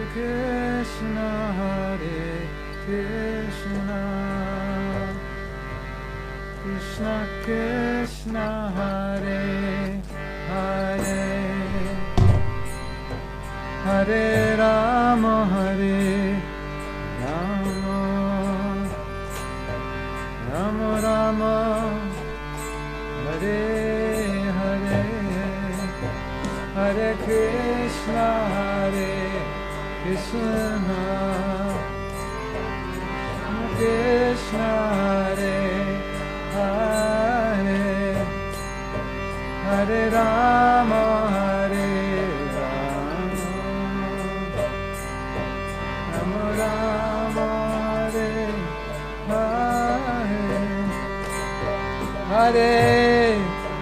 Krishna, Hare Krishna, Krishna Krishna, Hare Hare, Hare Rama, Hare Rama, Rama Rama, Hare Hare, Hare Krishna, Hare Krishna, Krishna Hare Hare, Hare Rama, Hare Rama, Rama Rama, Hare Hare, Hare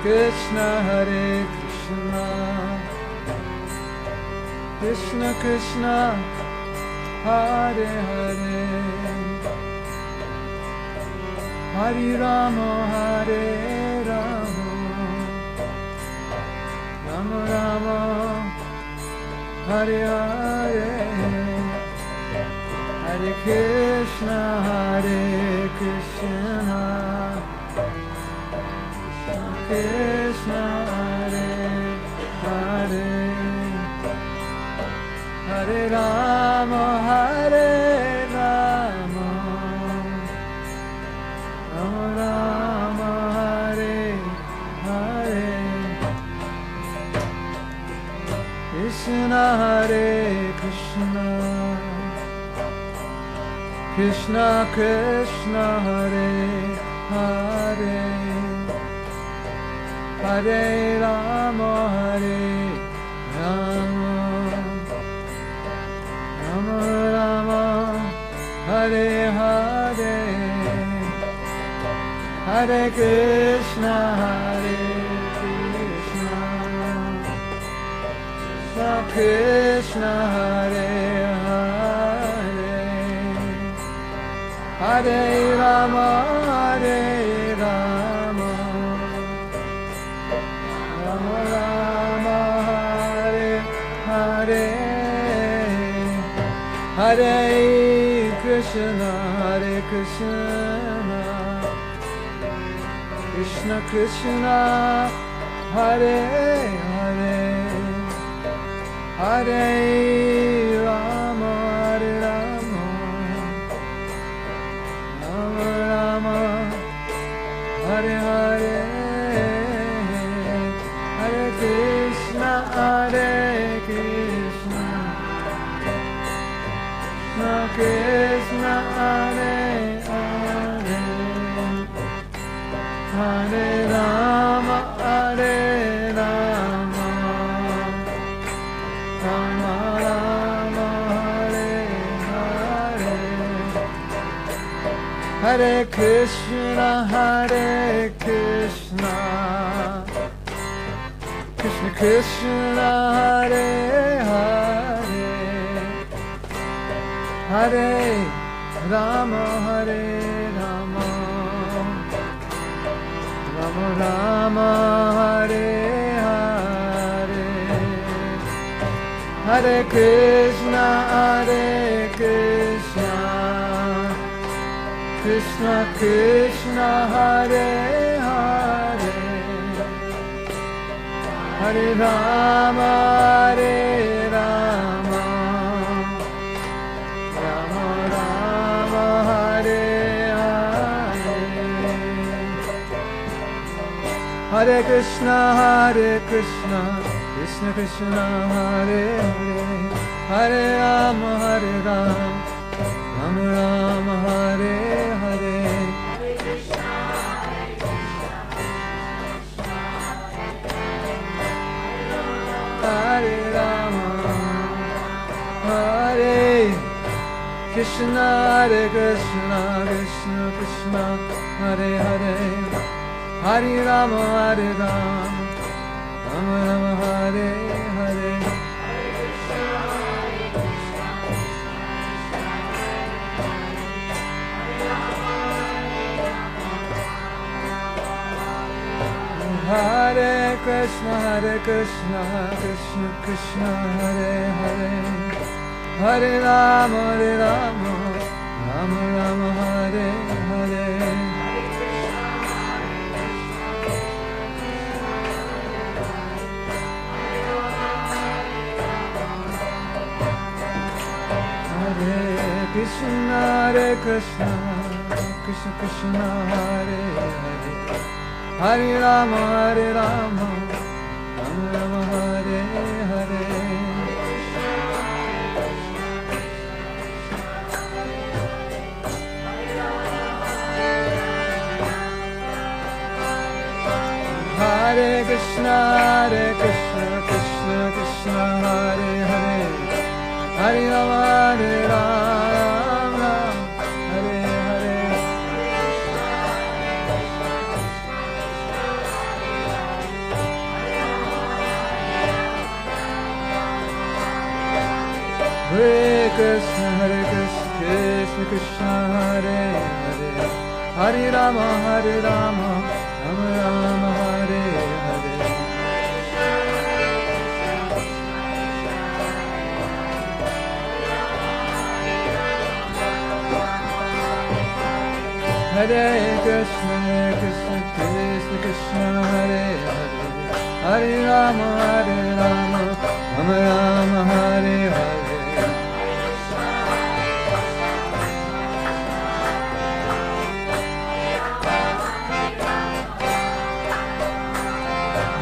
Krishna, Hare Krishna, Krishna Krishna, Hare Hare, Hare Rama, Hare Rama, Rama Rama, Hare Hare, Hare Krishna, Hare Krishna, Krishna Hare Hare, Hare Rama, Hare Rama, Rama Rama, Hare Hare, Krishna Hare Krishna, Krishna Krishna, Hare Hare, Hare Rama, Hare Rama, Rama Rama, Hare Hare, Hare Krishna, Hare Krishna, Krishna Krishna, Hare Hare, Hare Rama, Hare Rama, Rama Rama, Hare Hare, Hare Krishna, Hare Krishna, Krishna Krishna, Hare Hare, Hare Rama, Hare Rama, Rama Rama, Hare Hare, Hare Krishna, Hare Krishna, Krishna Hare Hare, Hare Rama, Hare Rama, Rama Rama, Hare Hare, Hare Krishna, Hare Krishna, Krishna Krishna, Hare Hare, Hare Rama, Hare Rama, Rama Rama, Hare Hare, Hare Krishna, Hare Krishna, Krishna Krishna, Hare Hare, Hare Rama, Hare Rama, Rama Rama, Hare Hare, Hare Krishna, Hare Krishna, Krishna Krishna, Hare Hare, Hare Rama, Hare Rama, Rama Rama, Hare Hare, Hare Rama, Hare Krishna, Hare Krishna, Krishna Krishna, Hare Hare, Hare Rama, Hare Rama, Rama Rama, Hare Hare, Hare Krishna, Krishna Krishna, Hare Hare, Hare Rama, Hare Rama, Rama Rama, Hare Hare. Hare Krishna, Hare Krishna, Krishna Krishna, Hare Hare. Hare Rama, Hare Rama, Rama Rama, Hare Hare. Hare Krishna, Hare Krishna, Krishna Krishna, Hare Hare. Hare Rama, Hare Rama, Hare Hare. Hare Krishna, Hare Krishna, Krishna Krishna, Hare Hare. Hare Rama, Hare Rama, Rama Rama, Hare Hare. Hare Krishna, Krishna Krishna, Hare Hare. Hare Rama, Hare Rama, Rama Rama, Hare Hare.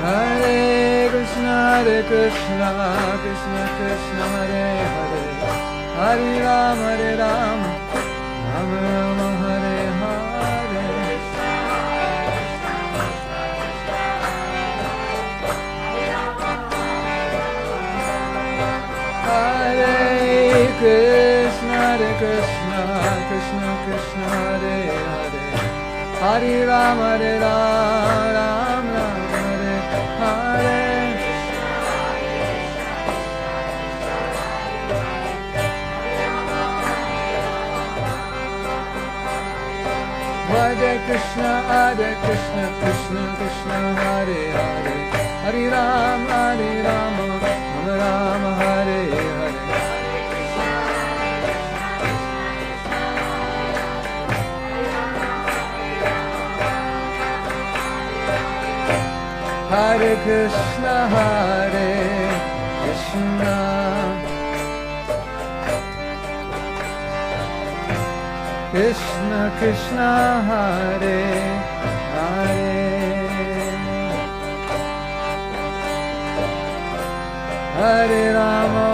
Hare Krishna, Krishna Krishna, Hare Hare. Hare Rama, Hare Rama, Rama Rama, Hare Hare. Hare Krishna, Krishna Krishna, Hare Hare. Hare Rama, Hare Rama, Rama Rama, Hare Hare. Hare Krishna, Krishna Krishna, Hare Hare. Hare Rama, Rama Rama, Hare Hare. Hare Krishna, Hare Krishna, Krishna Krishna, Hare Hare. Hare Rama,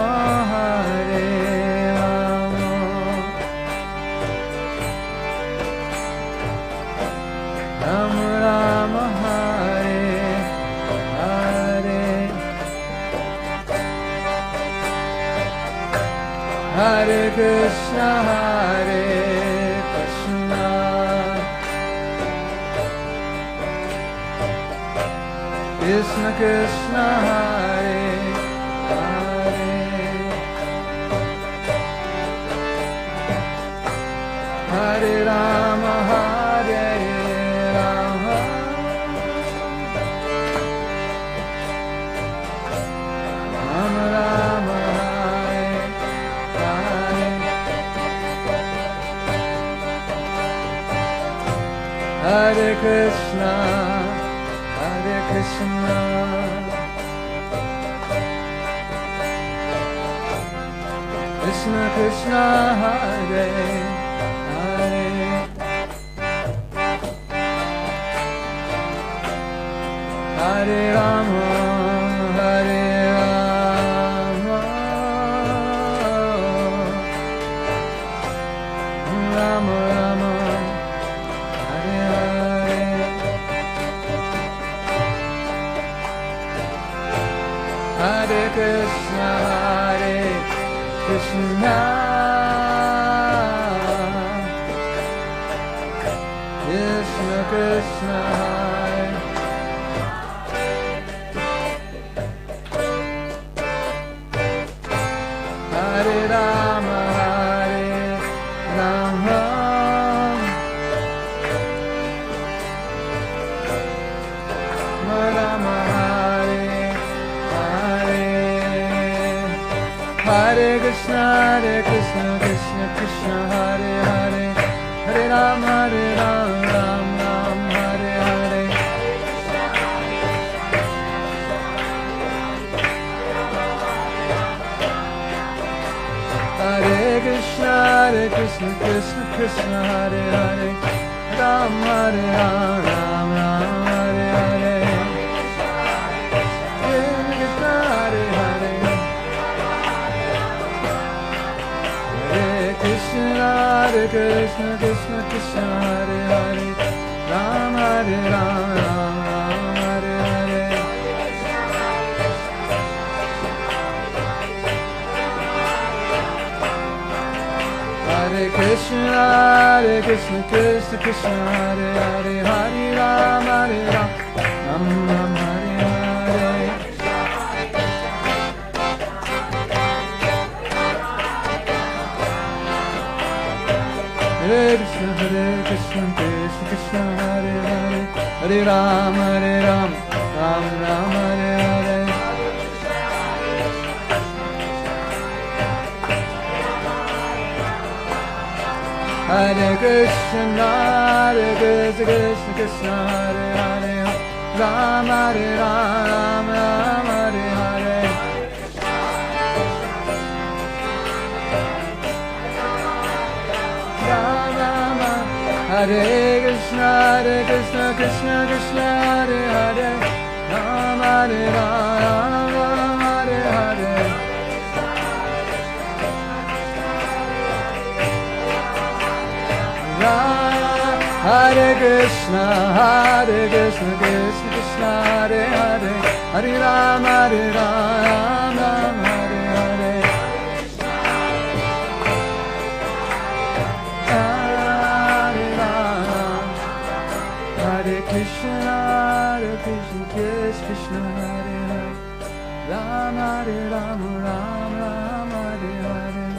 Hare Rama, Rama Rama, Hare Hare. Hare Krishna, Hare Krishna, Krishna Krishna, Hare Hare. Hare Rama, Hare Rama, Rama Rama, Hare Hare. Hare Krishna, Hare Krishna, Krishna Krishna, Hare Hare. Hare Rama, Hare Rama, Rama Rama, Hare Hare. Hare Krishna, Hare Krishna, Krishna Krishna, Hare Rama, Hare Rama, Rama Hare Hare. Hare Krishna, Krishna Krishna, Hare Hare, Hare Ram, Ram Ram, Hare Hare. Hare Krishna, Krishna Krishna, Hare Hare, Ram, Hare Ram, Ram Hare Hare. Hare Krishna, Krishna Krishna, Hare Hare, Ram Hare Ram, Ram Hare Hare. Hare Krishna, Krishna Krishna, Hare Hare, Hare Ram, Ram Ram Hare Hare. Hare Krishna, Krishna Krishna, Hare Hare, Hare Ram, Ram Ram Hare Hare. Hare Krishna, Krishna Krishna, Hare Hare, Ram, Hare Ram, Ram Hare Hare. Hare Krishna, Krishna Krishna, Hare Hare, Ram, Hare Ram, Ram Hare Hare. Hare Krishna, Krishna Krishna, Hare Hare, Hare Ram, Ram Hare Hare. Hare Krishna, Krishna Hare Hare, Ram, Hare Ram, Ram Hare Hare.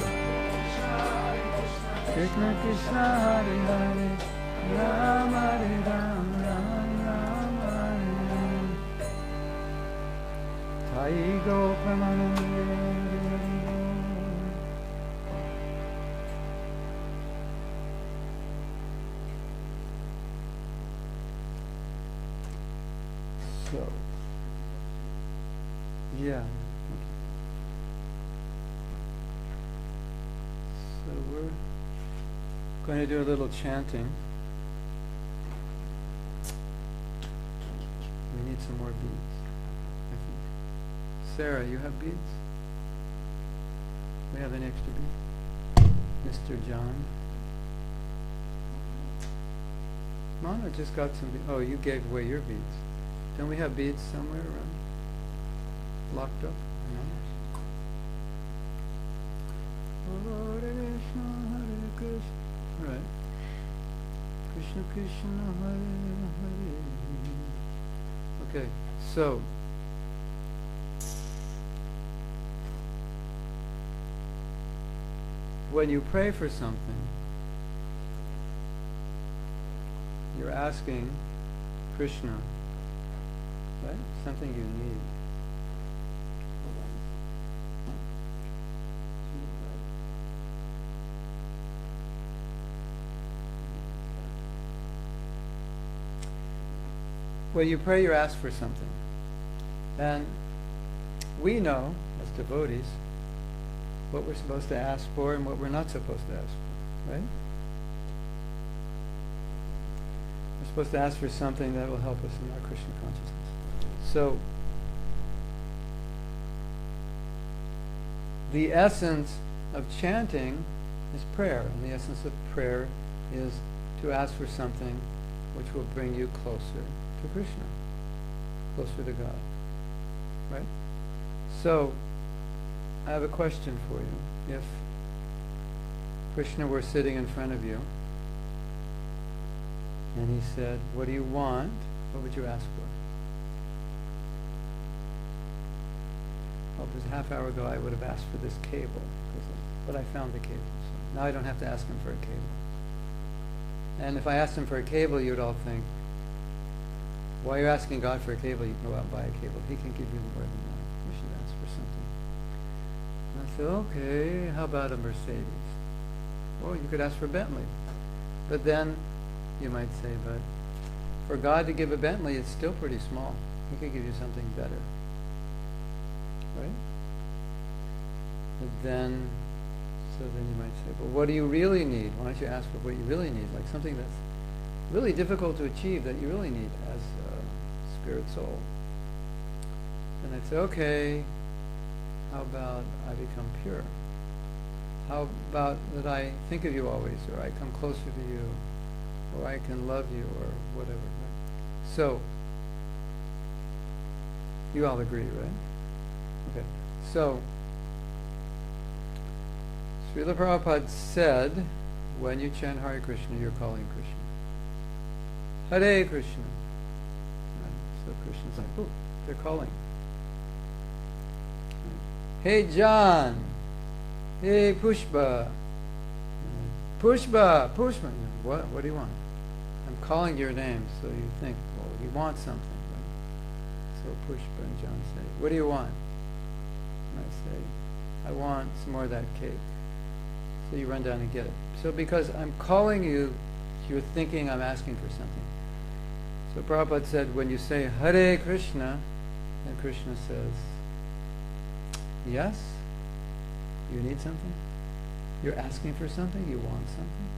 Krishna Krishna, Hare Hare, Ram, Hare Ram, Ram Hare Hare. Sai Gopamanande. So, yeah. So we're going to do a little chanting. We need some more beads, I think. Sarah, you have beads? We have an extra bead. Mr. John. Mama just got some beads. Oh, you gave away your beads. Don't we have beads somewhere around? Locked up? No? Hare Krishna, Hare Krishna. All right. Krishna Krishna, Hare Hare. Okay, so when you pray for something, you're asking Krishna, right? Something you need. Hold on. When you pray, you ask for something. And we know, as devotees, what we're supposed to ask for and what we're not supposed to ask for, right? We're supposed to ask for something that will help us in our Krishna consciousness. So, the essence of chanting is prayer, and the essence of prayer is to ask for something which will bring you closer to Krishna, closer to God, right? So, I have a question for you. If Krishna were sitting in front of you, and he said, "What do you want?" what would you ask for? Well, just a half hour ago I would have asked for this cable, but I found the cable. So now I don't have to ask him for a cable. And if I asked him for a cable, you would all think, while you're asking God for a cable, you can go out and buy a cable. He can give you more than that. You should ask for something. So, okay, how about a Mercedes? Well, you could ask for Bentley. But then you might say, but for God to give a Bentley, it's still pretty small. He could give you something better. Right? But then, so then you might say, well, what do you really need? Why don't you ask for what you really need? Like something that's really difficult to achieve that you really need as a spirit soul. And I'd say, okay, how about I become pure? How about that I think of you always, or I come closer to you, or I can love you, or whatever. Right? So, you all agree, right? Okay. So, Srila Prabhupada said, when you chant Hare Krishna, you're calling Krishna. Hare Krishna. Right? So Krishna's like, oh, they're calling. Hey John, hey Pushpa, Pushpa. What do you want? I'm calling your name, so you think, well, he wants something. Right? So Pushpa and John say, what do you want? And I say, I want some more of that cake. So you run down and get it. So because I'm calling you, you're thinking I'm asking for something. So Prabhupada said, when you say Hare Krishna, and Krishna says, yes? You need something? You're asking for something? You want something?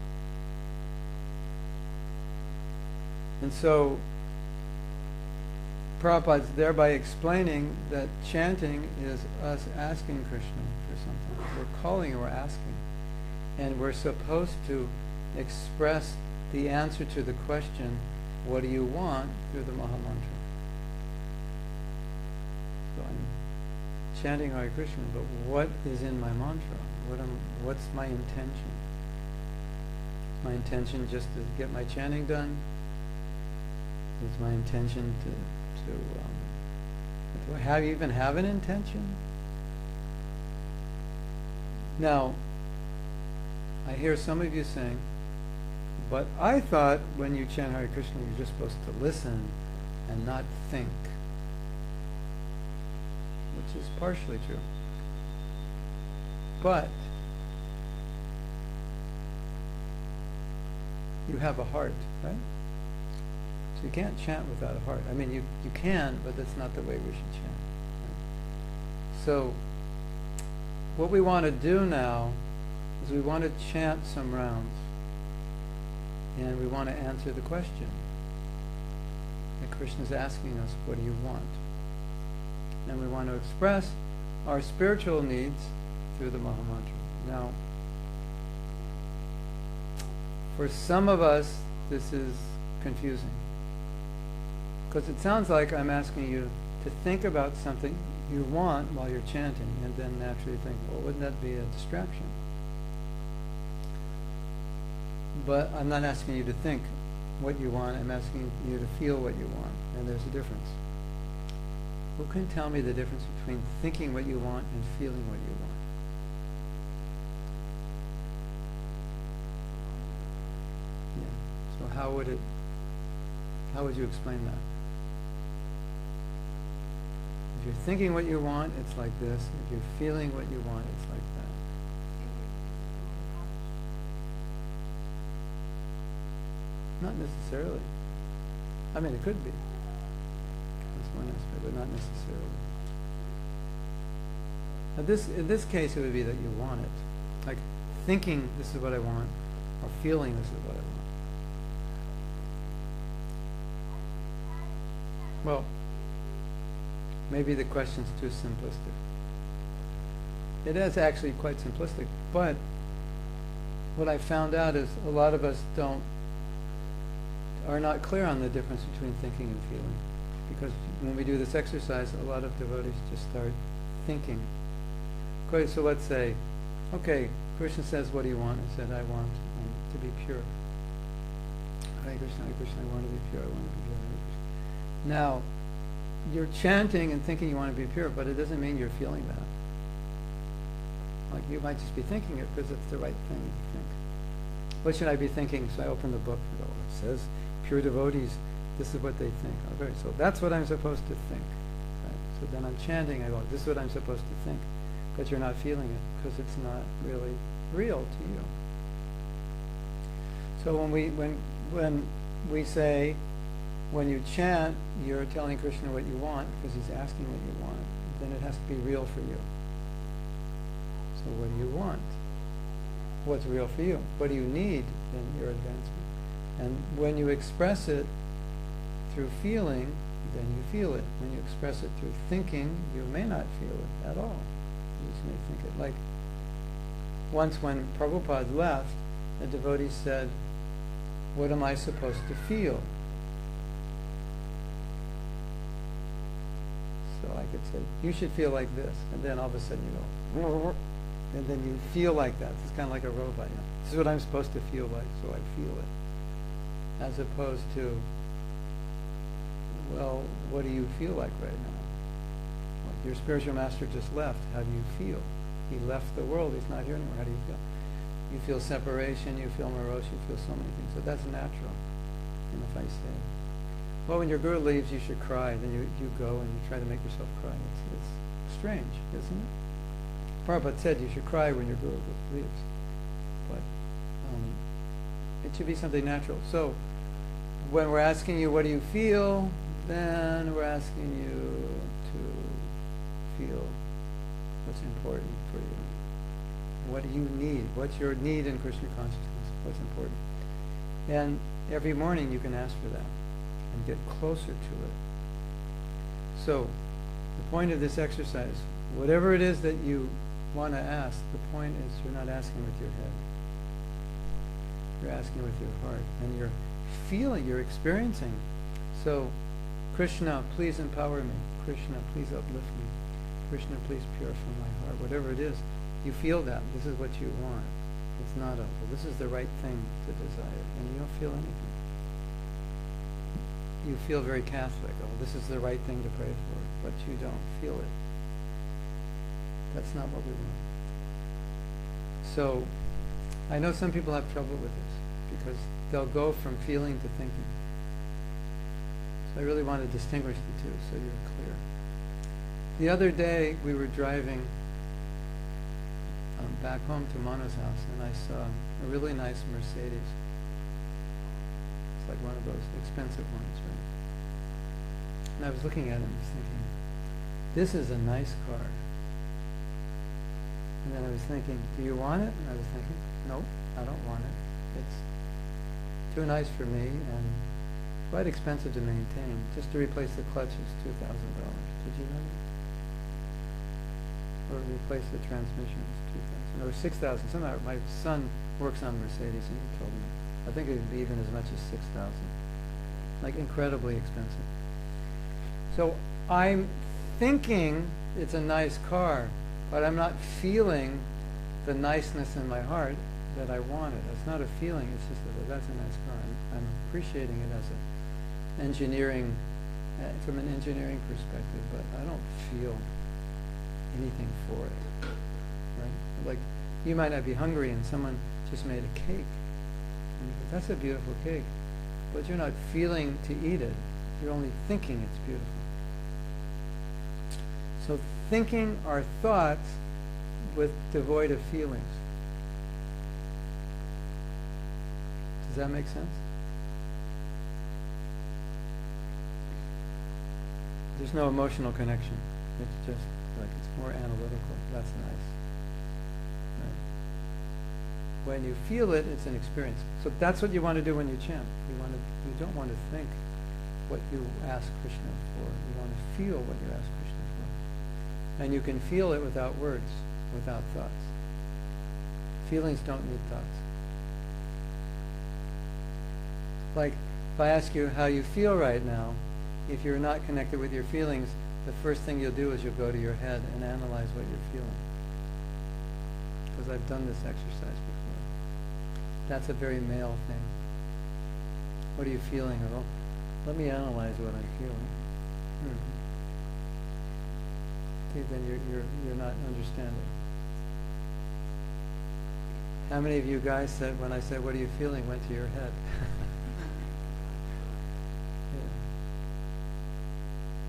And so Prabhupada's thereby explaining that chanting is us asking Krishna for something. We're calling, we're asking. And we're supposed to express the answer to the question, what do you want, through the Maha Mantra. So I'm chanting Hare Krishna, but what is in my mantra? What's my intention? My intention just to get my chanting done? Is my intention to do I even have an intention? Now, I hear some of you saying, but I thought when you chant Hare Krishna, you're just supposed to listen and not think. Which is partially true. But you have a heart, right? So you can't chant without a heart. I mean, you can, but that's not the way we should chant. Right? So what we want to do now is we want to chant some rounds. And we want to answer the question that Krishna is asking us, what do you want? And we want to express our spiritual needs through the Maha Mantra. Now, for some of us, this is confusing. Because it sounds like I'm asking you to think about something you want while you're chanting, and then naturally think, well, wouldn't that be a distraction? But I'm not asking you to think what you want, I'm asking you to feel what you want, and there's a difference. Who can tell me the difference between thinking what you want and feeling what you want? Yeah. So how would you explain that? If you're thinking what you want, it's like this. If you're feeling what you want, it's like that. Not necessarily. I mean, it could be. That's one aspect, but not necessarily. Now in this case, it would be that you want it. Like thinking, this is what I want, or feeling, this is what I want. Well, maybe the question's too simplistic. It is actually quite simplistic, but what I found out is a lot of us are not clear on the difference between thinking and feeling. Because when we do this exercise, a lot of devotees just start thinking. Okay, so let's say, okay, Krishna says, what do you want? I said, I want to be pure. Hare Krishna, I want to be pure, I want to be pure, Hare Krishna. Now, you're chanting and thinking you want to be pure, but it doesn't mean you're feeling that. Like, you might just be thinking it because it's the right thing to think. What should I be thinking? So I open the book, and it says, pure devotees, this is what they think. Okay, so that's what I'm supposed to think. Right? So then I'm chanting, I go, this is what I'm supposed to think. but you're not feeling it because it's not really real to you. So when we say, when you chant, you're telling Krishna what you want because he's asking what you want, then it has to be real for you. So what do you want? What's real for you? What do you need in your advancement? And when you express it through feeling, then you feel it. When you express it through thinking, you may not feel it at all. You just may think it. Like once when Prabhupada left, a devotee said, "What am I supposed to feel?" So I could say, "You should feel like this," and then all of a sudden you go, and then you feel like that. It's kind of like a robot. You know? This is what I'm supposed to feel like, so I feel it. As opposed to, well, what do you feel like right now? Like your spiritual master just left. How do you feel? He left the world. He's not here anymore. How do you feel? You feel separation. You feel morose. You feel so many things. So that's natural. And if I say, well, when your guru leaves, you should cry. Then you go and you try to make yourself cry. It's strange, isn't it? Prabhupada said you should cry when your guru leaves. But it should be something natural. So when we're asking you, what do you feel? Then we're asking you to feel what's important for you. What do you need? What's your need in Krishna consciousness? What's important? And every morning you can ask for that and get closer to it. So the point of this exercise, whatever it is that you want to ask, the point is you're not asking with your head. You're asking with your heart. And you're feeling, you're experiencing. So, Krishna, please empower me. Krishna, please uplift me. Krishna, please purify my heart. Whatever it is, you feel that. This is what you want. It's not well, this is the right thing to desire. And you don't feel anything. You feel very Catholic. Oh, this is the right thing to pray for. But you don't feel it. That's not what we want. So, I know some people have trouble with this because they'll go from feeling to thinking. So I really want to distinguish the two so you're clear. The other day we were driving back home to Mano's house and I saw a really nice Mercedes. It's like one of those expensive ones, right? And I was looking at it and was thinking, this is a nice car. And then I was thinking, do you want it? And I was thinking, no, I don't want it. It's too nice for me and quite expensive to maintain. Just to replace the clutch is $2,000. Did you know that? Or replace the transmission is $2,000. Or $6,000. Somehow my son works on Mercedes and he told me. I think it would be even as much as $6,000. Like incredibly expensive. So I'm thinking it's a nice car, but I'm not feeling the niceness in my heart that I want it. It's not a feeling, it's just that that's a nice car. I'm appreciating it as an engineering, from an engineering perspective, but I don't feel anything for it. Right? Like, you might not be hungry and someone just made a cake. And you go, that's a beautiful cake. But you're not feeling to eat it. You're only thinking it's beautiful. So thinking are thoughts with devoid of feelings. Does that make sense? There's no emotional connection. It's just like it's more analytical. That's nice. Right? When you feel it, it's an experience. So that's what you want to do when you chant. You don't want to think what you ask Krishna for. You want to feel what you ask Krishna for. And you can feel it without words, without thoughts. Feelings don't need thoughts. Like, if I ask you how you feel right now, if you're not connected with your feelings, the first thing you'll do is you'll go to your head and analyze what you're feeling. Because I've done this exercise before. That's a very male thing. What are you feeling? Oh, let me analyze what I'm feeling. Okay, then you're not understanding. How many of you guys said, when I said, what are you feeling, went to your head? Yeah.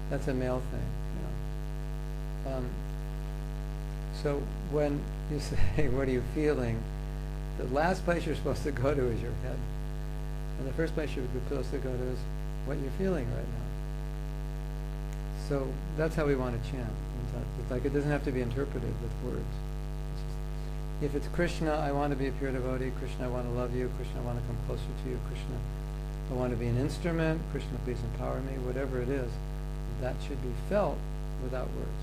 That's a male thing. You know. So when you say, what are you feeling? The last place you're supposed to go to is your head. And the first place you're supposed to go to is what you're feeling right now. So that's how we want to chant. It's like it doesn't have to be interpreted with words. If it's Krishna, I want to be a pure devotee. Krishna, I want to love you. Krishna, I want to come closer to you. Krishna, I want to be an instrument. Krishna, please empower me. Whatever it is, that should be felt without words.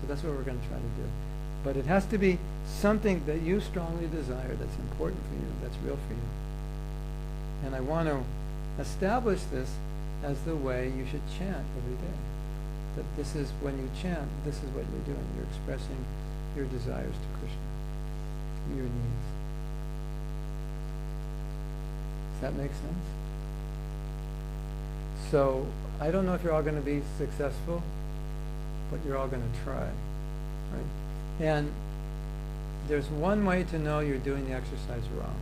So that's what we're going to try to do. But it has to be something that you strongly desire, that's important for you, that's real for you. And I want to establish this as the way you should chant every day. That this is, when you chant, this is what you're doing. You're expressing your desires to Krishna, your needs. Does that make sense? So, I don't know if you're all going to be successful, but you're all going to try, right? And there's one way to know you're doing the exercise wrong.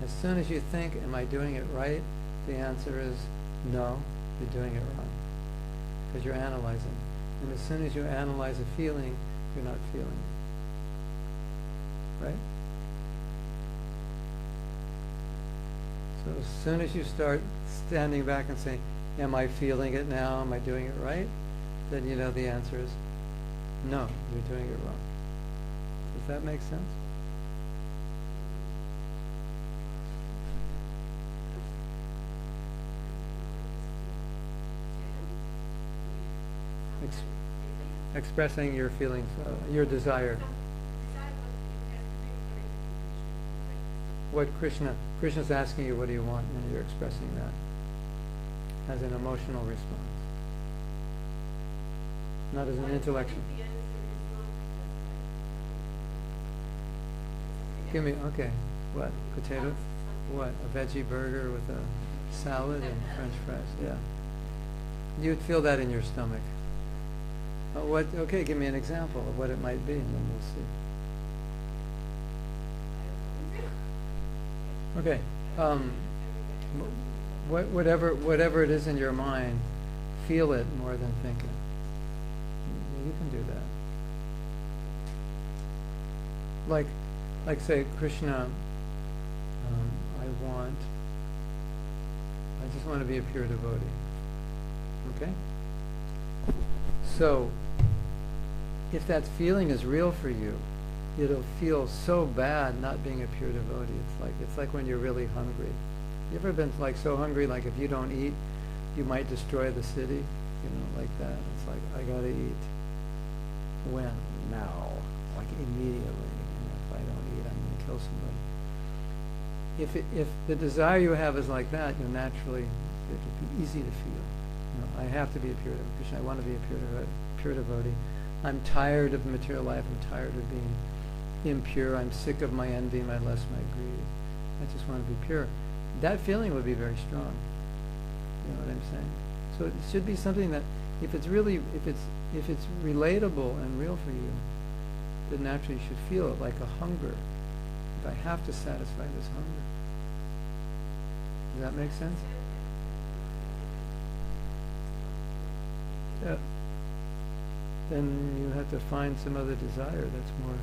As soon as you think, am I doing it right? The answer is no, you're doing it wrong. Because you're analyzing. And as soon as you analyze a feeling, you're not feeling it. Right? So as soon as you start standing back and saying, am I feeling it now? Am I doing it right? Then you know the answer is no, you're doing it wrong. Does that make sense? Expressing your feelings, your desire. What Krishna's asking you, what do you want? And you're expressing that as an emotional response. Not as an intellectual. Give me, okay, what? Potato? What? A veggie burger with a salad and French fries? Yeah. You'd feel that in your stomach. What? Okay, give me an example of what it might be, and then we'll see. Okay. Whatever it is in your mind, feel it more than think it. You can do that. Like say, Krishna, I just want to be a pure devotee. Okay? So, if that feeling is real for you, it'll feel so bad not being a pure devotee. It's like when you're really hungry. You ever been like so hungry, like if you don't eat, you might destroy the city? You know, like that. It's like, I gotta eat. When? Now. Like immediately. If I don't eat, I'm gonna kill somebody. If the desire you have is like that, you'll naturally, it'll be easy to feel. I have to be a pure devotee. Krishna, I want to be a pure devotee. I'm tired of material life. I'm tired of being impure. I'm sick of my envy, my lust, my greed. I just want to be pure. That feeling would be very strong. You know what I'm saying? So it should be something that, if it's relatable and real for you, then naturally you should feel it like a hunger. If I have to satisfy this hunger. Does that make sense? Yeah. Then you have to find some other desire that's more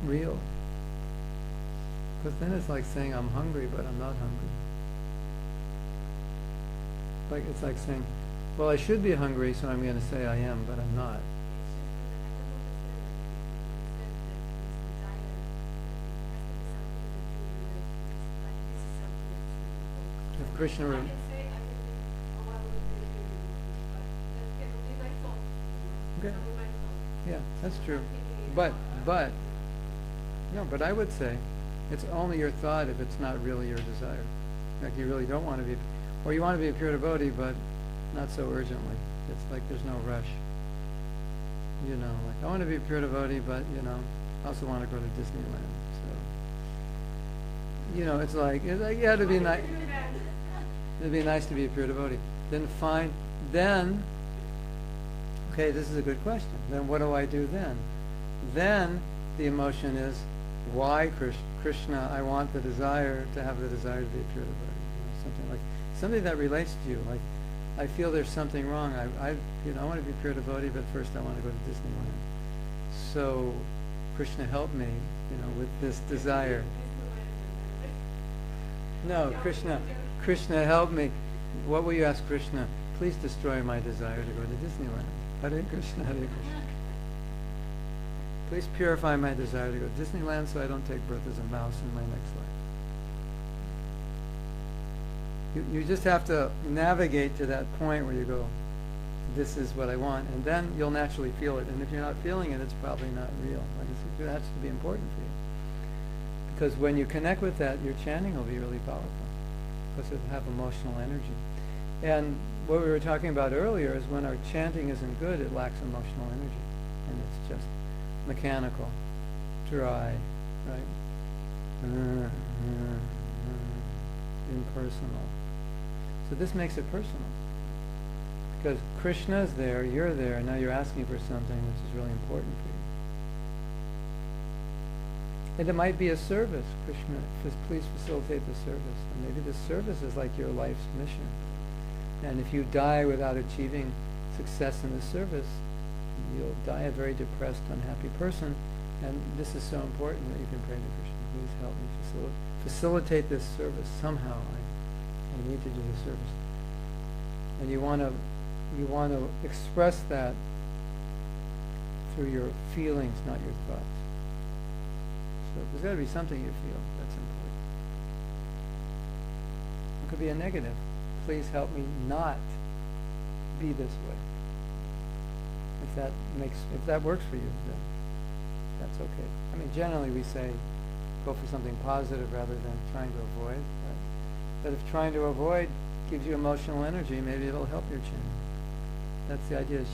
real. Because then it's like saying, I'm hungry, but I'm not hungry. It's like saying, well, I should be hungry, so I'm going to say I am, but I'm not. If Krishna Okay. Yeah, that's true. But I would say it's only your thought if it's not really your desire. Like you really don't want to be, or you want to be a pure devotee, but not so urgently. It's like there's no rush. You know, like I want to be a pure devotee, but I also want to go to Disneyland. So, it's like yeah, it'd be nice. It'd be nice to be a pure devotee. Then. Okay, this is a good question. Then what do I do then? Then the emotion is, why Krishna? I want the desire to have the desire to be a pure devotee. Something that relates to you. Like, I feel there's something wrong. I want to be a pure devotee, but first I want to go to Disneyland. so, Krishna, help me, with this desire. No, Krishna, help me. What will you ask Krishna? Please destroy my desire to go to Disneyland. Hare Krishna, Hare Krishna. Please purify my desire to go to Disneyland so I don't take birth as a mouse in my next life. You just have to navigate to that point where you go, this is what I want, and then you'll naturally feel it. And if you're not feeling it, it's probably not real. It has to be important for you. Because when you connect with that, your chanting will be really powerful, because it'll have emotional energy. And what we were talking about earlier is when our chanting isn't good, it lacks emotional energy. And it's just mechanical, dry, right? Impersonal. So this makes it personal. Because Krishna's there, you're there, and now you're asking for something which is really important for you. And it might be a service. Krishna, please facilitate the service. And maybe the service is like your life's mission. And if you die without achieving success in the service, you'll die a very depressed, unhappy person. And this is so important that you can pray to Krishna. Please help me facilitate this service somehow. I need to do the service. And you want to express that through your feelings, not your thoughts. So there's got to be something you feel that's important. It could be a negative. Please help me not be this way. If that works for you, then that's okay. I mean, generally we say go for something positive rather than trying to avoid. Right? But if trying to avoid gives you emotional energy, maybe it'll help your chanting. That's the idea. It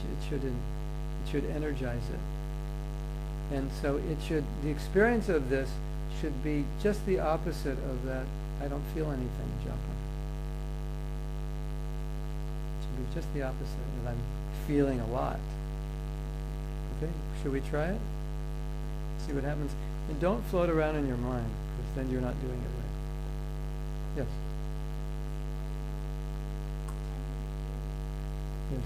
should energize it. And so the experience of this should be just the opposite of that, I don't feel anything, japa. It should be just the opposite, that I'm feeling a lot. Okay, should we try it? See what happens. And don't float around in your mind, because then you're not doing it right. Yes? Yes.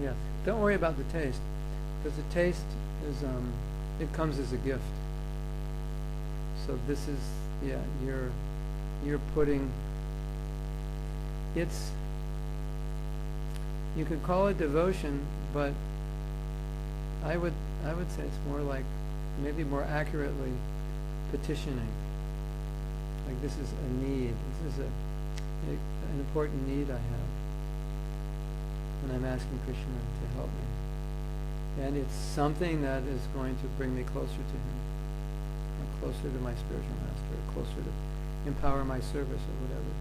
Yes. Don't worry about the taste, because the taste is it comes as a gift. So this is you're putting you could call it devotion, but I would say it's more like, maybe more accurately, petitioning. Like this is a need. This is an important need I have. And I'm asking Krishna to help me. And it's something that is going to bring me closer to him, or closer to my spiritual master, or closer to empower my service or whatever.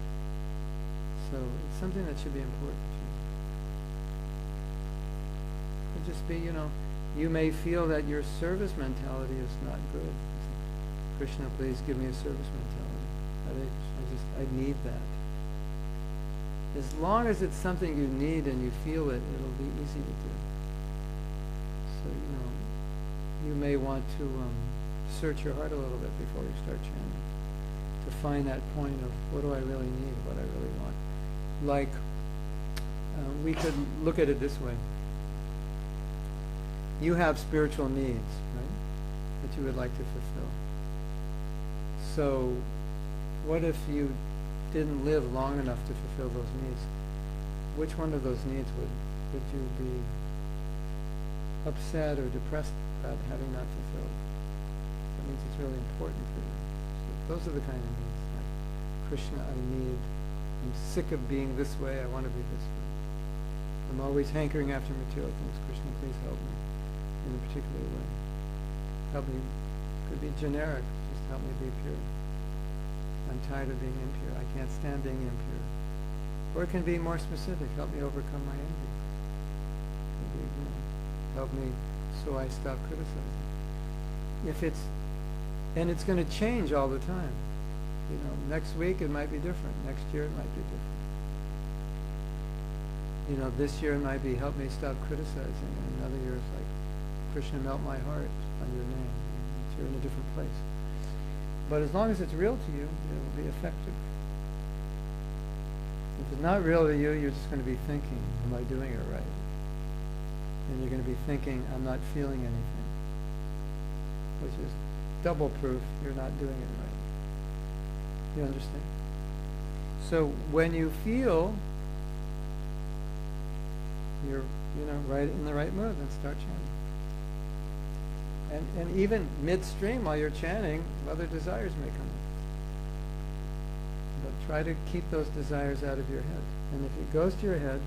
So it's something that should be important to you. It'll just be, you may feel that your service mentality is not good. Krishna, please give me a service mentality. I need that. As long as it's something you need and you feel it, it'll be easy to do. So, you may want to search your heart a little bit before you start chanting, to find that point of what do I really need, what I really want. Like, we could look at it this way. You have spiritual needs, right, that you would like to fulfill. So, what if you didn't live long enough to fulfill those needs? Which one of those needs would you be upset or depressed about having not fulfilled? That means it's really important for you. So those are the kind of needs. Like, Krishna, I'm sick of being this way, I want to be this way. I'm always hankering after material things. Krishna, please help me in a particular way. Help me. Could be generic, just help me be pure. I'm tired of being impure. I can't stand being impure. Or it can be more specific. Help me overcome my envy. Help me so I stop criticizing. And it's going to change all the time. Next week it might be different. Next year it might be different. This year it might be help me stop criticizing. And another year it's like, Krishna, melt my heart on your name. You're in a different place. But as long as it's real to you, it will be effective. If it's not real to you, you're just going to be thinking, am I doing it right? And you're going to be thinking, I'm not feeling anything, which is double proof you're not doing it right. You understand? So when you feel you're, right in the right mood, then start chanting. And even midstream while you're chanting, other desires may come up. But try to keep those desires out of your head. And if it goes to your head,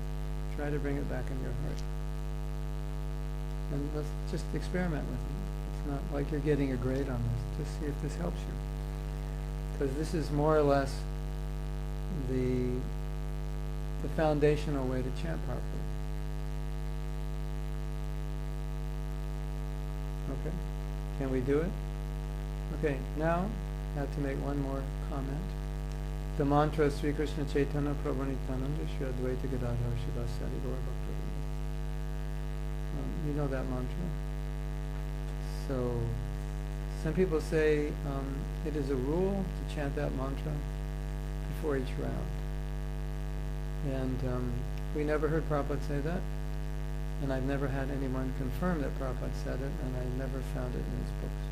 try to bring it back in your heart. And let's just experiment with it. It's not like you're getting a grade on this. Just see if this helps you. Because this is more or less the foundational way to chant properly. Okay? Can we do it? Okay, now I have to make one more comment. The mantra is Sri Krishna Chaitanya Prabhu Nityananda Shri Advaita Gadadhar Shivasari Gaura Bhakta. You know that mantra. So, some people say it is a rule to chant that mantra before each round. And we never heard Prabhupada say that. And I've never had anyone confirm that Prabhupada said it, and I never found it in his books.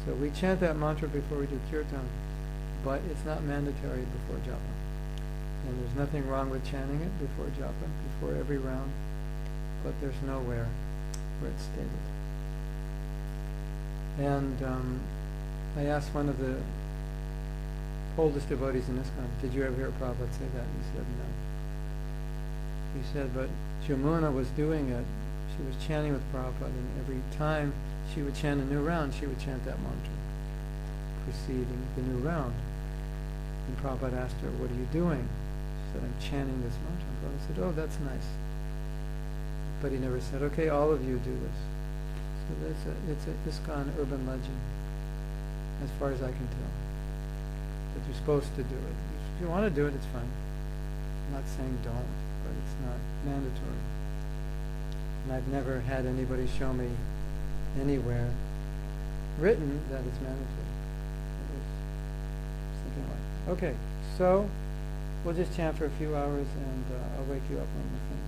So we chant that mantra before we do kirtan, but it's not mandatory before japa. And there's nothing wrong with chanting it before japa, before every round, but there's nowhere where it's stated. And I asked one of the oldest devotees in ISKCON, did you ever hear Prabhupada say that? He said no. He said, but Jamuna was doing it. She was chanting with Prabhupada, and every time she would chant a new round, she would chant that mantra, preceding the new round. And Prabhupada asked her, what are you doing? She said, I'm chanting this mantra. And Prabhupada said, oh, that's nice. But he never said, okay, all of you do this. So it's a ISKCON urban legend, as far as I can tell, that you're supposed to do it. If you want to do it, it's fine. I'm not saying don't, but it's not mandatory. And I've never had anybody show me anywhere written that it's mandatory. Something like that. Okay, so we'll just chant for a few hours, and I'll wake you up when we're finished.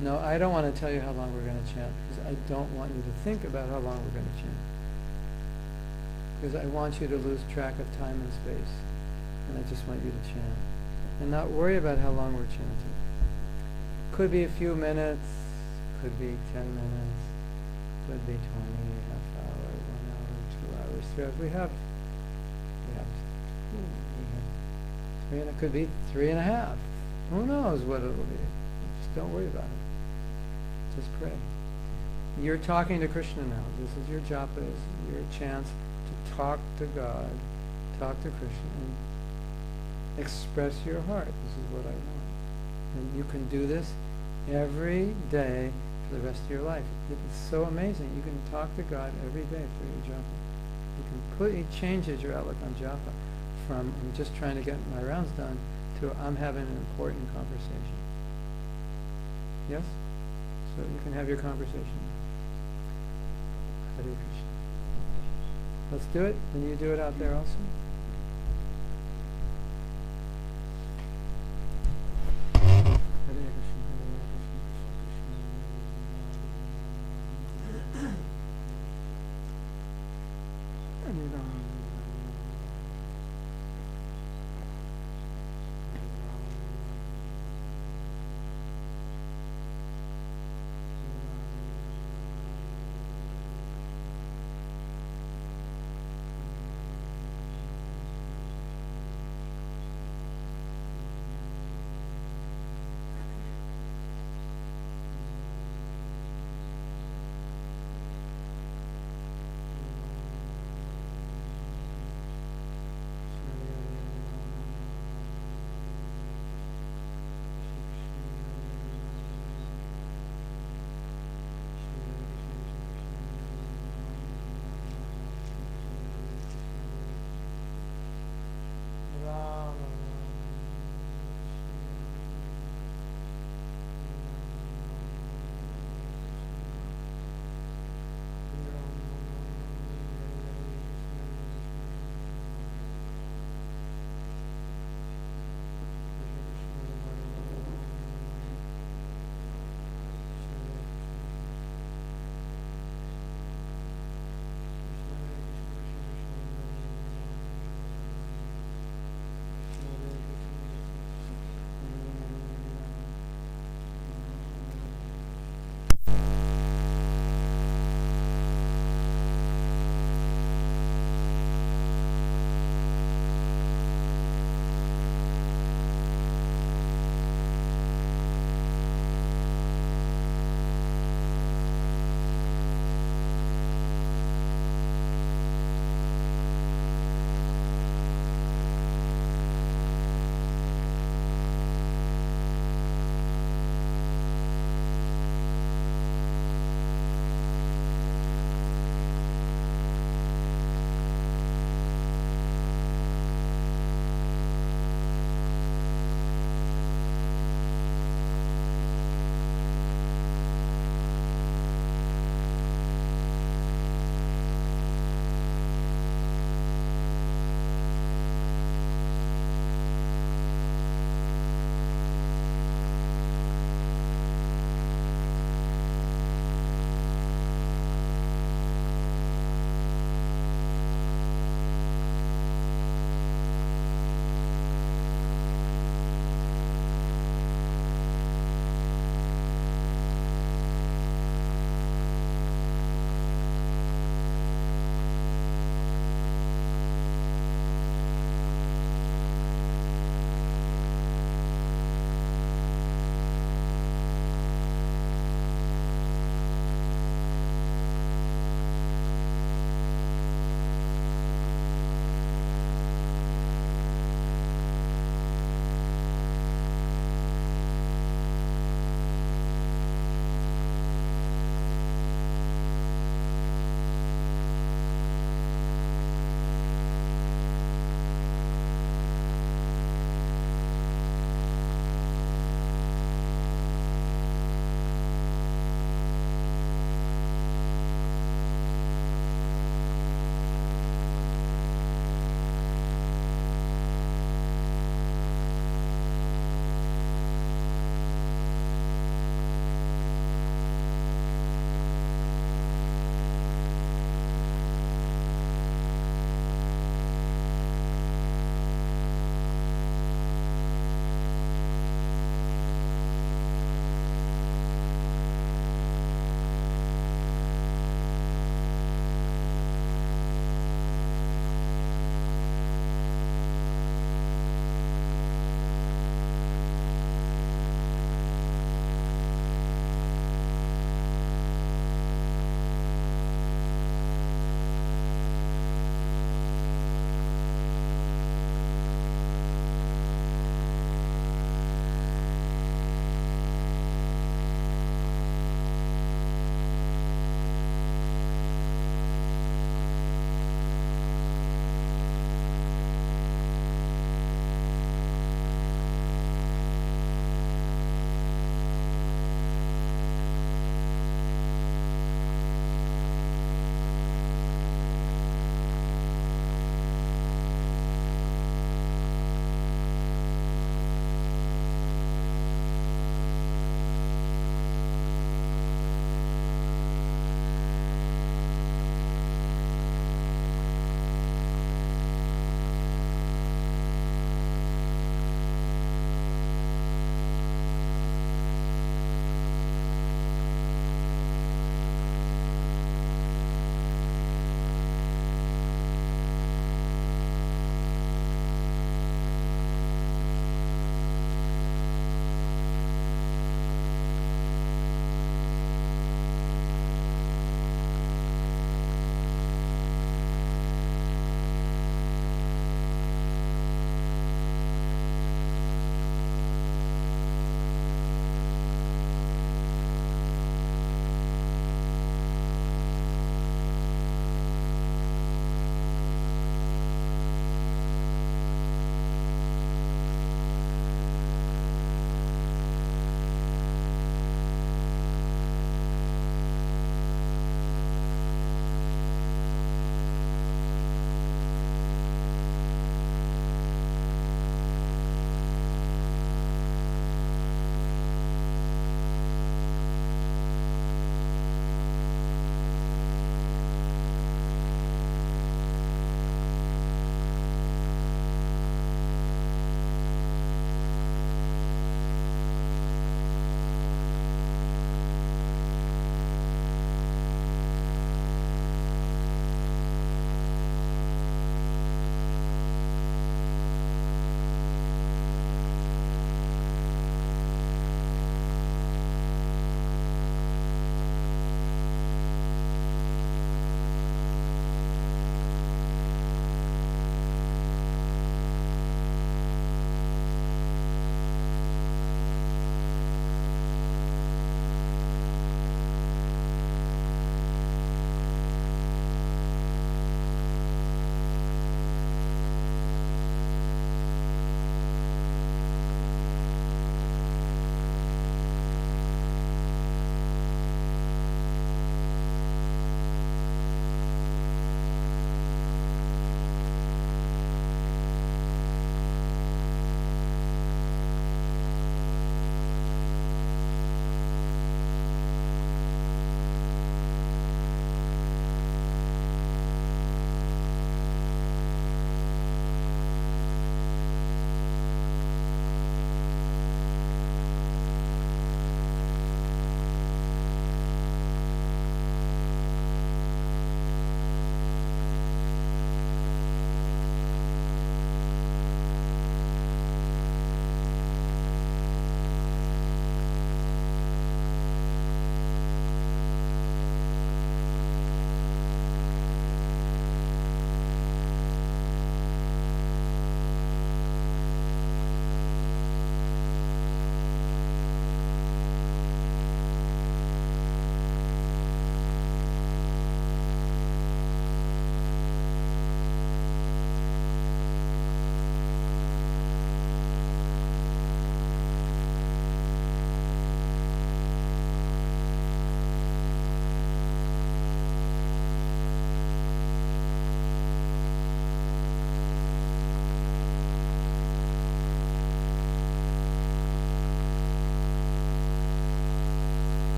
No, I don't want to tell you how long we're going to chant, because I don't want you to think about how long we're going to chant. Because I want you to lose track of time and space, and I just want you to chant. And not worry about how long we're chanting. Could be a few minutes, could be 10 minutes, could be 20, half hour, 1 hour, 2 hours, 3 hours. We have 3, and it could be 3.5. Who knows what it'll be? Just don't worry about it. Just pray. You're talking to Krishna now. This is your japa, your chance to talk to God, talk to Krishna, and express your heart. This is what I want. And you can do this every day for the rest of your life. It's so amazing. You can talk to God every day through your japa. You completely changes your outlook on japa from I'm just trying to get my rounds done to I'm having an important conversation. Yes? So you can have your conversation. Hare Krishna. Let's do it, and you do it out there also. Hare Krishna, Hare Krishna, Krishna Krishna.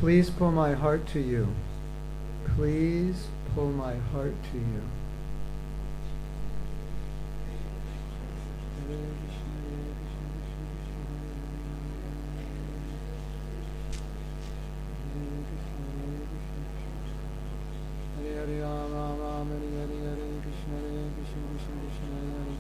Please pull my heart to you. Please pull my heart to you. Hare Krishna, Hare Krishna, Krishna Krishna, Hare Hare, Hare Rama, Rama Rama, Hare Hare. Hare Krishna, Hare Krishna, Krishna Krishna, Hare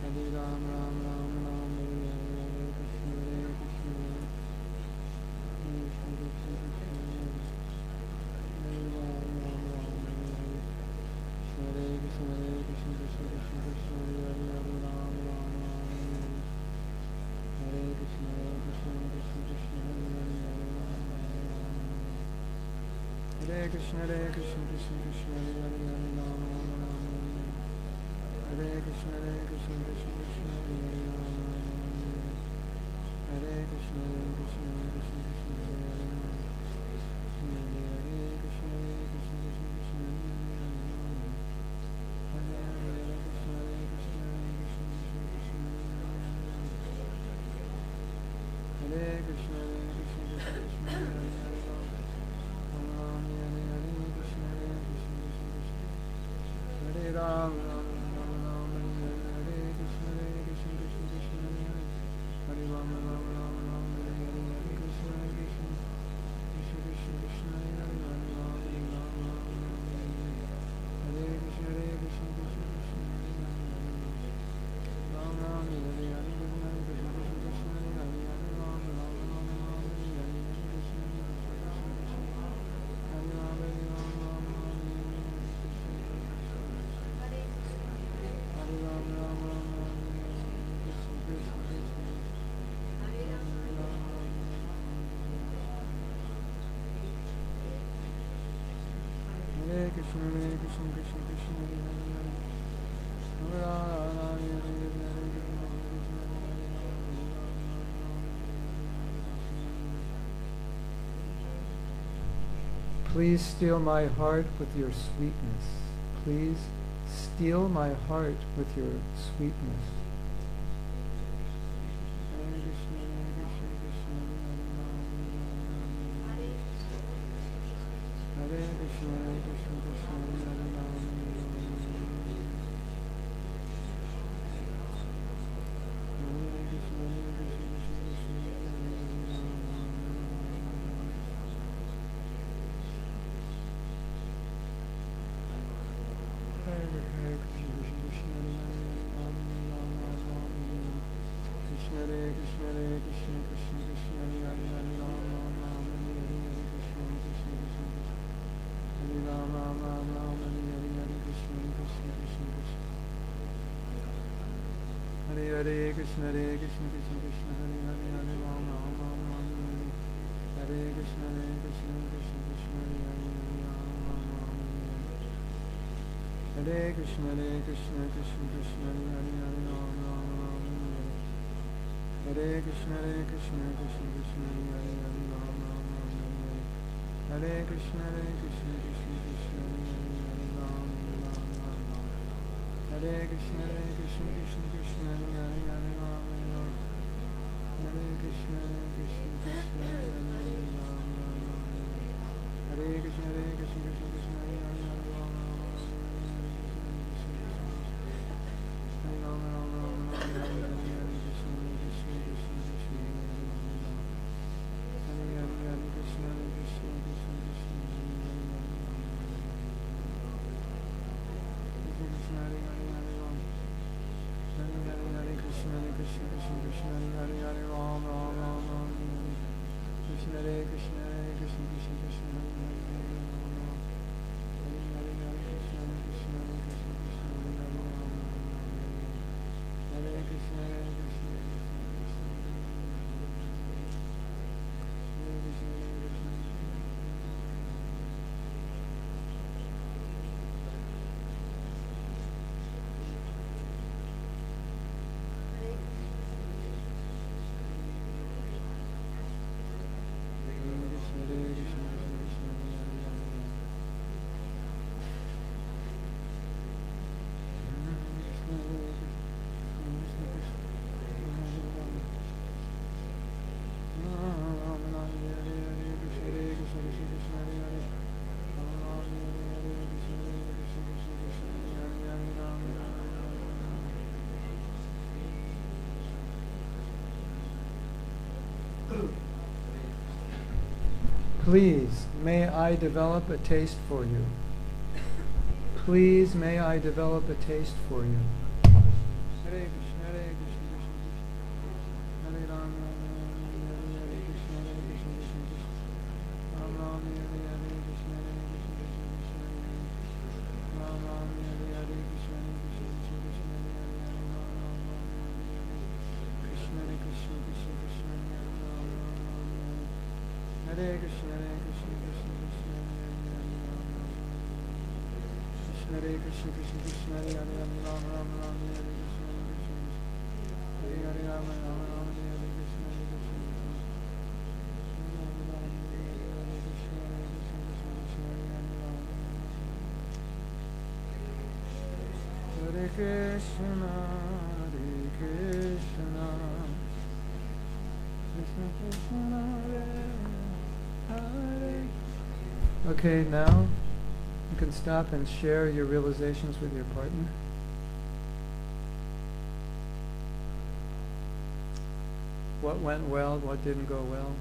Hare, Rama Rama, Hare Hare. Hare Krishna, Hare Krishna, Krishna Krishna, Hare Hare, Rama Rama, Hare Krishna, Hare Krishna, Krishna Krishna, Hare Hare, Rama Rama, Hare Krishna, Hare Krishna, Krishna Krishna, Hare Hare, Hare Krishna, Hare Krishna, Krishna Krishna, Hare Hare, Rama Hare Ram, Ram Ram Ram, Hare Krishna, Hare Krishna, Krishna Krishna, Hare Hare, Hare Ram, Ram Ram Ram, Hare Hare, Hare Krishna, Hare Krishna, Krishna Krishna, Krishna Hare Hare, Hare Ram, Ram Ram, Hare Krishna, Hare Krishna, Krishna Krishna, Hare Hare, Ram Ram, Hare Hare, Hare Krishna, Krishna Krishna, Krishna Hare Hare, Hare Ram, Ram Ram, Hare Hare, Hare Krishna, Krishna Krishna, Hare Ram, Hare Ram, Ram Ram. Hare Krishna, Hare Krishna, Krishna Krishna, Hare Hare, Hare Rama, Hare Krishna, Hare Krishna, please steal my heart with your sweetness. Please steal my heart with your sweetness. Hare Krishna, Hare Krishna, Krishna Hare Krishna, Hare Krishna, Krishna Hare Rama. Hare Krishna, Hare Krishna, Krishna Krishna, Hare Hare, Hare Rama, Rama Rama, Hare Krishna, Hare Krishna, Krishna Krishna, Hare Hare, Hare Rama, Rama Rama, Hare Krishna, Hare Krishna, Krishna Krishna, Hare Hare, Hare Rama, Rama Rama, Hare Krishna, Hare Krishna, Krishna Krishna, Hare Hare, Hare Rama, Rama Rama, Hare Krishna, Hare Krishna, Krishna Krishna, Hare Hare, Hare Rama, Rama, Hare Krishna, Hare Krishna, Krishna Krishna, Hare Hare, Hare Rama, Hare Krishna, Hare Krishna, Krishna Hare Hare, Hare Krishna, Hare Krishna, Krishna Krishna, Hare Hare, Hare Rama, Hare Rama, Rama, Hare Krishna, Hare Krishna, Krishna Krishna, Hare Hare, Hare Krishna, Hare Krishna, Krishna Krishna, Krishna Hare Hare, Hare Rama, Hare Hare, Hare Krishna, Hare Krishna, Krishna Krishna, Hare Hare, Hare Rama, Rama, Hare Krishna, Hare Krishna, Hare Krishna, Krishna Krishna, Hare Hare, Hare Rama, Hare Hare, Hare Krishna, Hare Krishna, Krishna Krishna, Hare Hare, Rama, Hare Krishna, Hare Krishna, Krishna Krishna, Hare Krishna, Hare Krishna. Hare Please, may I develop a taste for you. Please, may I develop a taste for you. Hare Krishna, Hare Krishna, Krishna Krishna, Hare Rama, Hare Krishna, Hare Krishna, Krishna Krishna, Ram Ram, Hare Krishna, Hare Krishna, Krishna Krishna, Ram Ram, Hare Krishna, Hare Krishna, Krishna Krishna, Hare Ram Ram, Krishna, Hare Krishna, Krishna Krishna, Hare Ram Ram, Hare Krishna, Hare Krishna, Krishna Krishna, Hare Krishna, Krishna Krishna, Hare Ram Ram, Hare Krishna, Hare Ram Ram, Hare Krishna, Hare Krishna, Hare Krishna, Hare Krishna, Krishna Krishna, Hare. Okay, now you can stop and share your realizations with your partner. What went well, what didn't go well?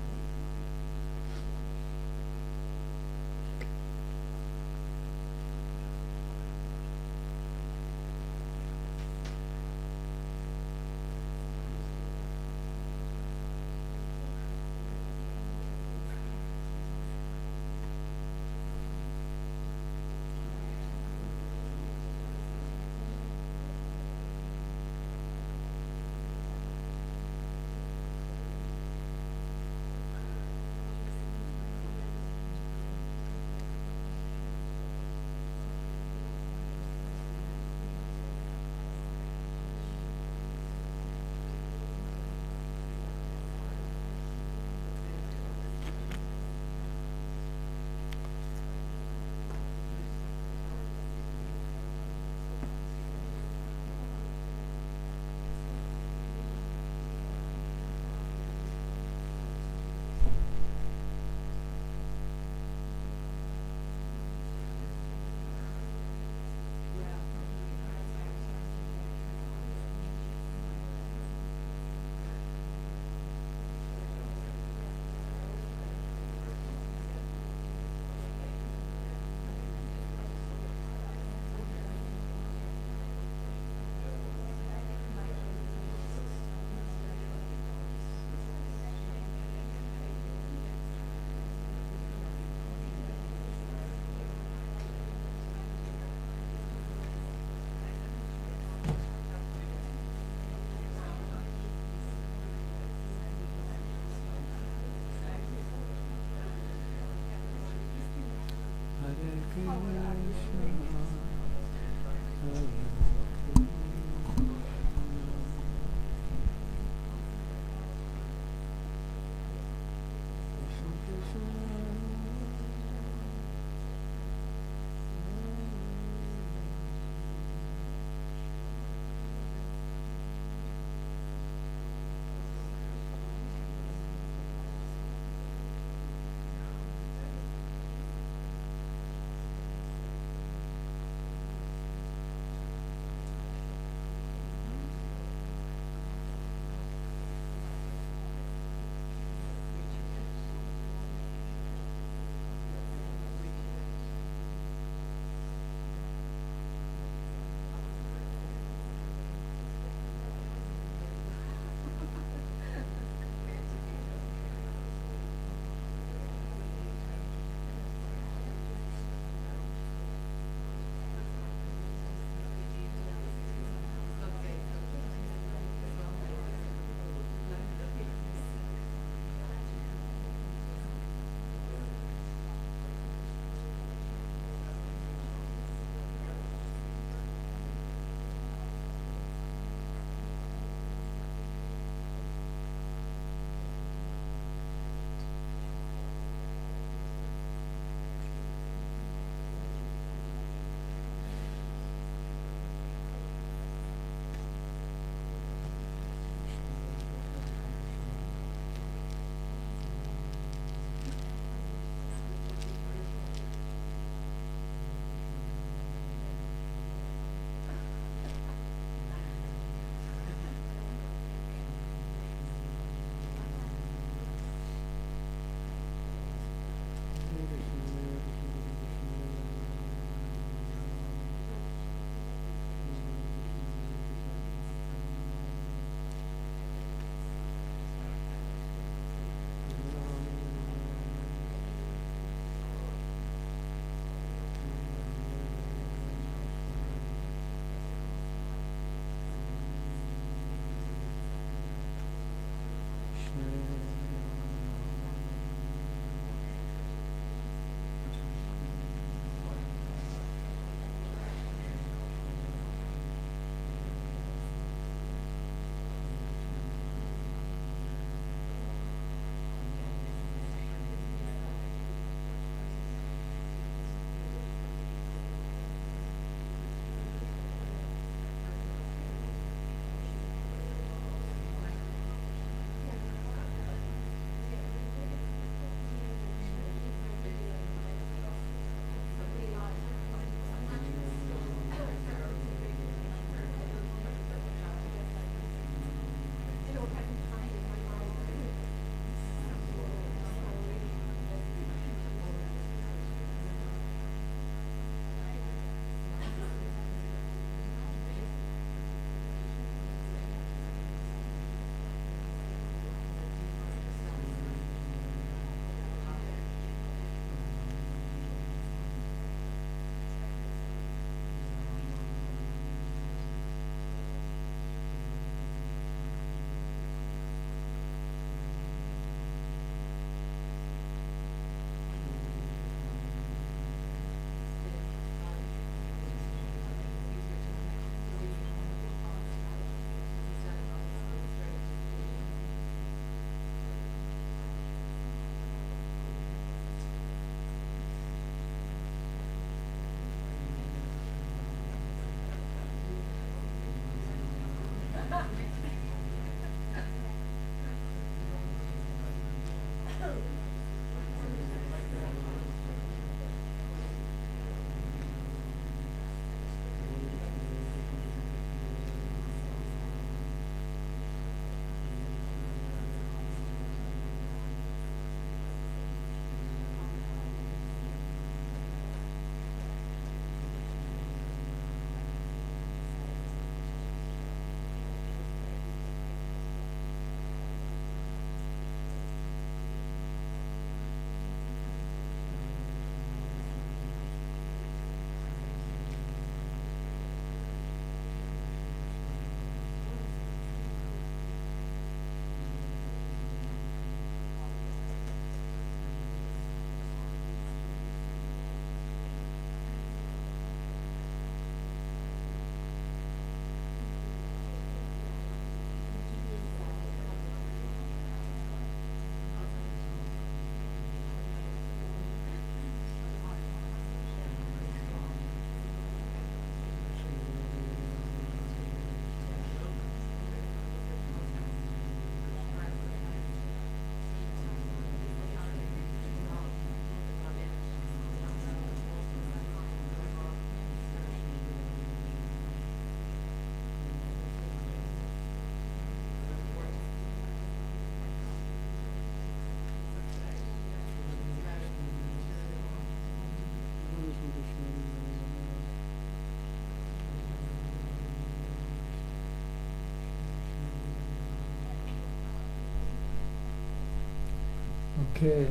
Okay.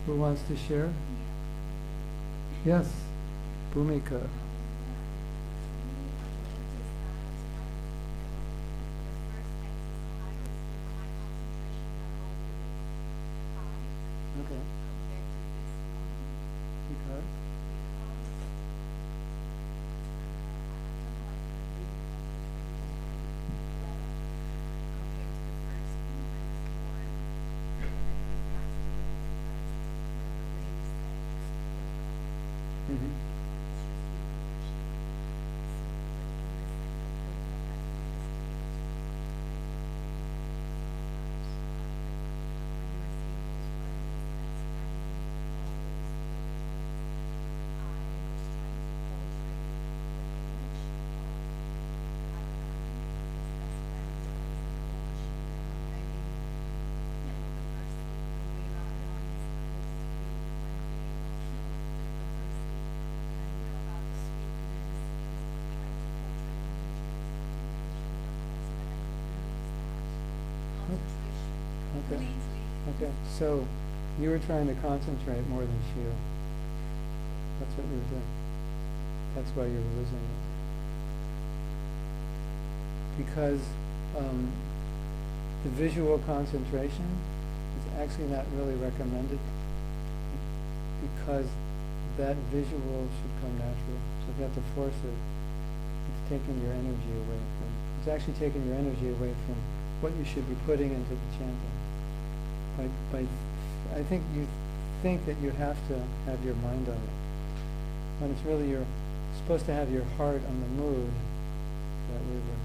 Who wants to share? Yes, Bhumika. Okay. Because? Mm-hmm. Okay. Okay. So you were trying to concentrate more than feel. That's what you were doing. That's why you were losing it. Because the visual concentration is actually not really recommended, because that visual should come naturally. So if you have to force it, it's taking your energy away from. It's actually taking your energy away from what you should be putting into the chanting. I think you think that you have to have your mind on it, when it's really you're supposed to have your heart on the mood that we were,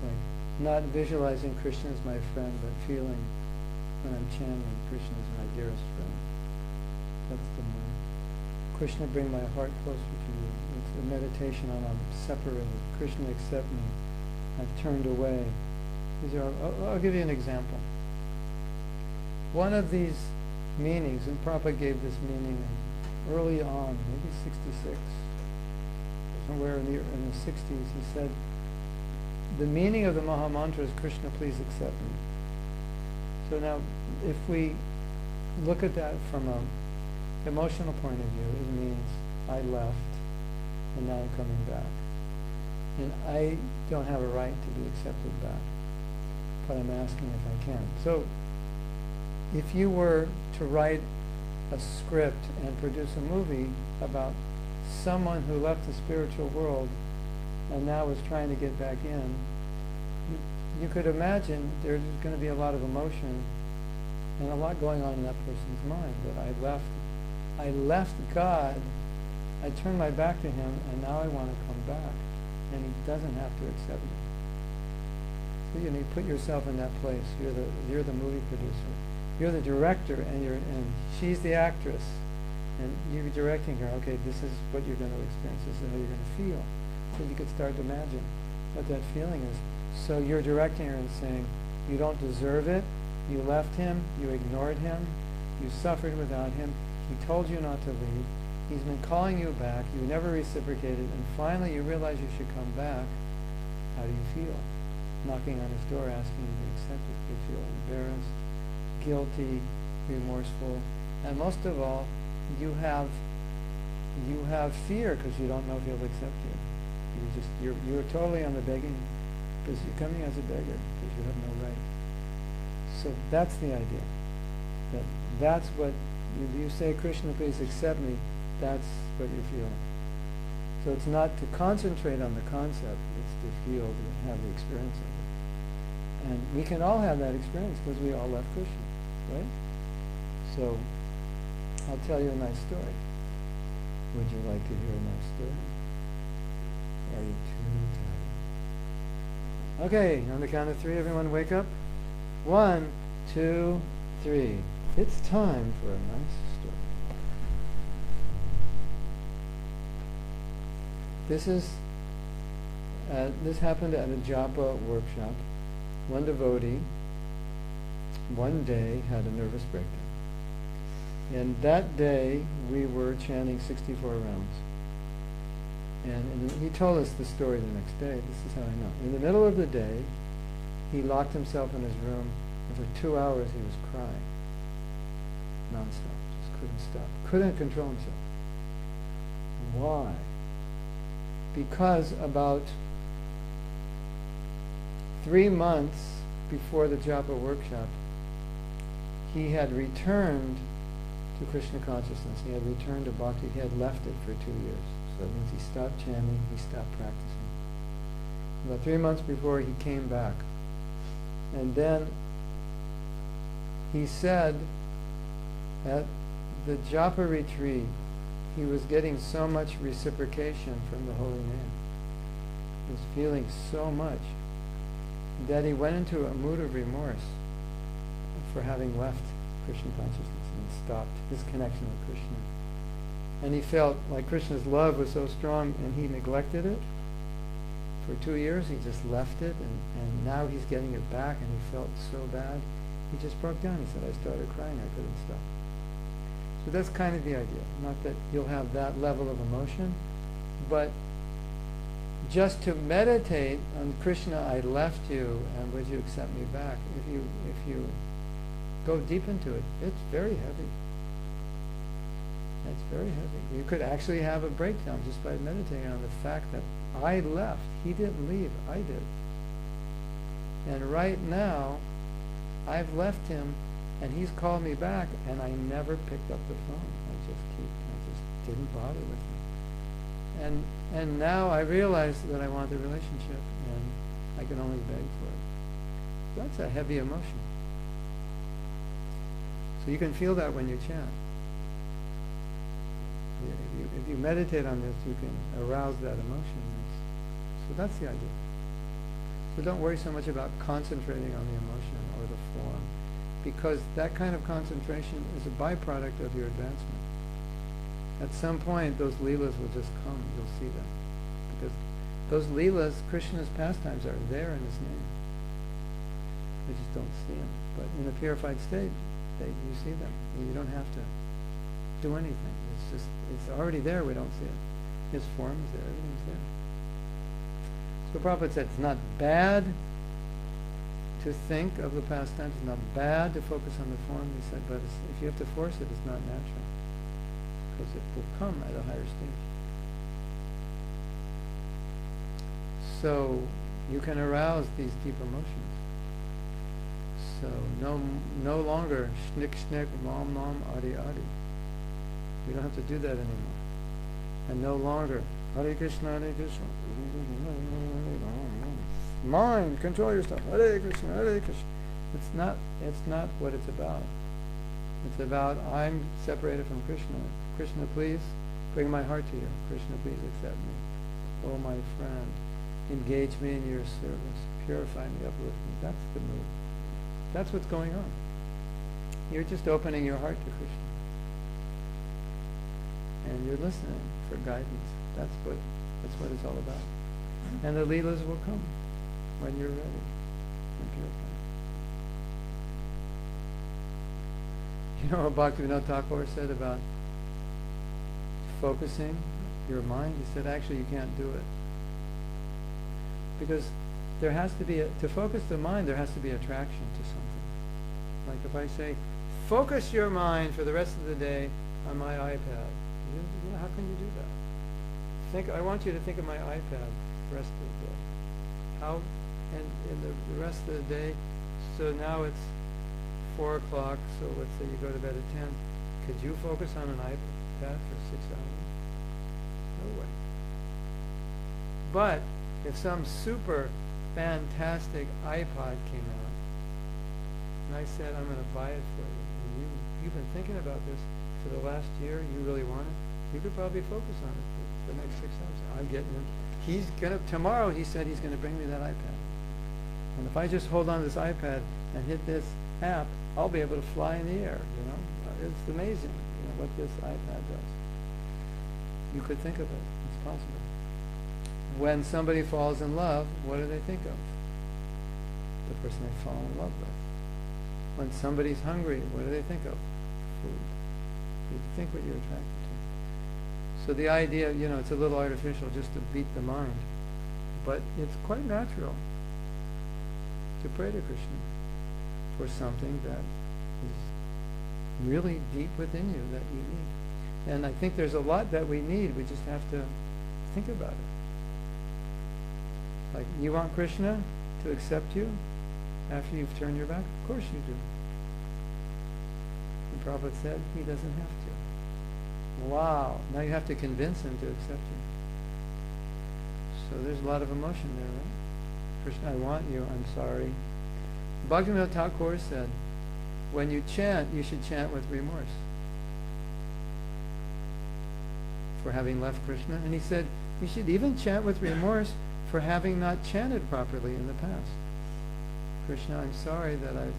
like, not visualizing Krishna as my friend, but feeling when I'm chanting Krishna is my dearest friend. That's the mind. Krishna, bring my heart closer to you. It's a meditation on I'm separated. Krishna, accept me. I've turned away. These are. I'll give you an example. One of these meanings, and Prabhupada gave this meaning early on, maybe 66, somewhere in the 60s, he said, the meaning of the Maha Mantra is Krishna, please accept me. So now, if we look at that from an emotional point of view, it means I left, and now I'm coming back. And I don't have a right to be accepted back, but I'm asking if I can. So, if you were to write a script and produce a movie about someone who left the spiritual world and now is trying to get back in, you could imagine there's going to be a lot of emotion and a lot going on in that person's mind, that I left God, I turned my back to Him, and now I want to come back. and he doesn't have to accept me. So you put yourself in that place. You're the movie producer. You're the director, and she's the actress, and you're directing her. Okay, this is what you're going to experience. This is how you're going to feel. So you could start to imagine what that feeling is. So you're directing her and saying, you don't deserve it. You left him. You ignored him. You suffered without him. He told you not to leave. He's been calling you back. You never reciprocated, and finally you realize you should come back. How do you feel? Knocking on his door, asking you to accept it. You feel embarrassed, guilty, remorseful, and most of all, you have fear because you don't know if he'll accept you. You're totally on the begging, because you're coming as a beggar because you have no right. So that's the idea. That's what you say, Krishna, please accept me. That's what you're feeling. So it's not to concentrate on the concept, it's to feel, to have the experience of it. And we can all have that experience because we all left Krishna, right? So I'll tell you a nice story. Would you like to hear a nice story? Are you too tired? Okay, on the count of 3, everyone wake up. 1, 2, 3. It's time for a nice story. This happened at a Japa workshop. One devotee, one day, had a nervous breakdown. And that day, we were chanting 64 rounds. And he told us the story the next day. This is how I know. In the middle of the day, he locked himself in his room, and for 2 hours he was crying. Non-stop. Just couldn't stop. Couldn't control himself. Why? Because about 3 months before the Japa workshop, he had returned to Krishna consciousness. He had returned to bhakti. He had left it for 2 years. So that means he stopped chanting, he stopped practicing. About 3 months before, he came back. And then he said at the Japa retreat, he was getting so much reciprocation from the holy name. He was feeling so much that he went into a mood of remorse for having left Krishna consciousness and stopped his connection with Krishna. And he felt like Krishna's love was so strong and he neglected it. For 2 years he just left it, and now he's getting it back, and he felt so bad. He just broke down. He said, I started crying, I couldn't stop. So that's kind of the idea. Not that you'll have that level of emotion, but just to meditate on Krishna, I left you, and would you accept me back? If you go deep into it, it's very heavy. It's very heavy. You could actually have a breakdown just by meditating on the fact that I left. He didn't leave. I did. And right now, I've left him, and he's called me back, and I never picked up the phone. I just didn't bother with him. And now I realize that I want the relationship, and I can only beg for it. That's a heavy emotion. So you can feel that when you chant. If you meditate on this, you can arouse that emotion. So that's the idea. So don't worry so much about concentrating on the emotion or the form, because that kind of concentration is a byproduct of your advancement. At some point, those leelas will just come. You'll see them. Because those leelas, Krishna's pastimes, are there in his name. We just don't see them. But in a purified state, you see them. You don't have to do anything. It's already there. We don't see it. His form is there. Everything's there. So Prabhupada said it's not bad to think of the pastimes. It's not bad to focus on the form. He said, but if you have to force it, it's not natural, because it will come at a higher stage. So you can arouse these deep emotions. So no longer schnick schnick, mom mom, adi adi. We don't have to do that anymore. And no longer Hare Krishna, Hare Krishna. Mind, control yourself. Hare Krishna, Hare Krishna. It's not what it's about. It's about, I'm separated from Krishna. Krishna, please bring my heart to you. Krishna, please accept me. Oh, my friend. engage me in your service, purify me, uplift me. That's the move. That's what's going on. You're just opening your heart to Krishna. And you're listening for guidance. That's what it's all about. And the Leelas will come when you're ready and purified. You know what Bhaktivinoda Thakur said about focusing your mind? He said, actually, you can't do it. Because there has to be, to focus the mind, there has to be attraction to something. Like if I say, focus your mind for the rest of the day on my iPad. How can you do that? I want you to think of my iPad the rest of the day. How, and in the rest of the day, so now it's 4 o'clock, so let's say you go to bed at 10. Could you focus on an iPad for 6 hours? No way. But if some super fantastic iPod came out, and I said, I'm going to buy it for you, and you've been thinking about this for the last year, you really want it, you could probably focus on it for the next 6 hours. I'm getting him. Tomorrow he said he's going to bring me that iPad. And if I just hold on to this iPad and hit this app, I'll be able to fly in the air, It's amazing, what this iPad does. You could think of it. It's possible. When somebody falls in love, what do they think of? The person they fall in love with. When somebody's hungry, what do they think of? Food. You think what you're attracted to. So the idea, it's a little artificial just to beat the mind. But it's quite natural to pray to Krishna for something that is really deep within you that you need. And I think there's a lot that we need. We just have to think about it. Like, you want Krishna to accept you after you've turned your back? Of course you do. The Prabhupada said he doesn't have to. Wow. Now you have to convince him to accept you. So there's a lot of emotion there, right? Krishna, I want you. I'm sorry. Bhaktivinoda Thakur said, when you chant, you should chant with remorse for having left Krishna. And he said, you should even chant with remorse for having not chanted properly in the past. Krishna, I'm sorry that I've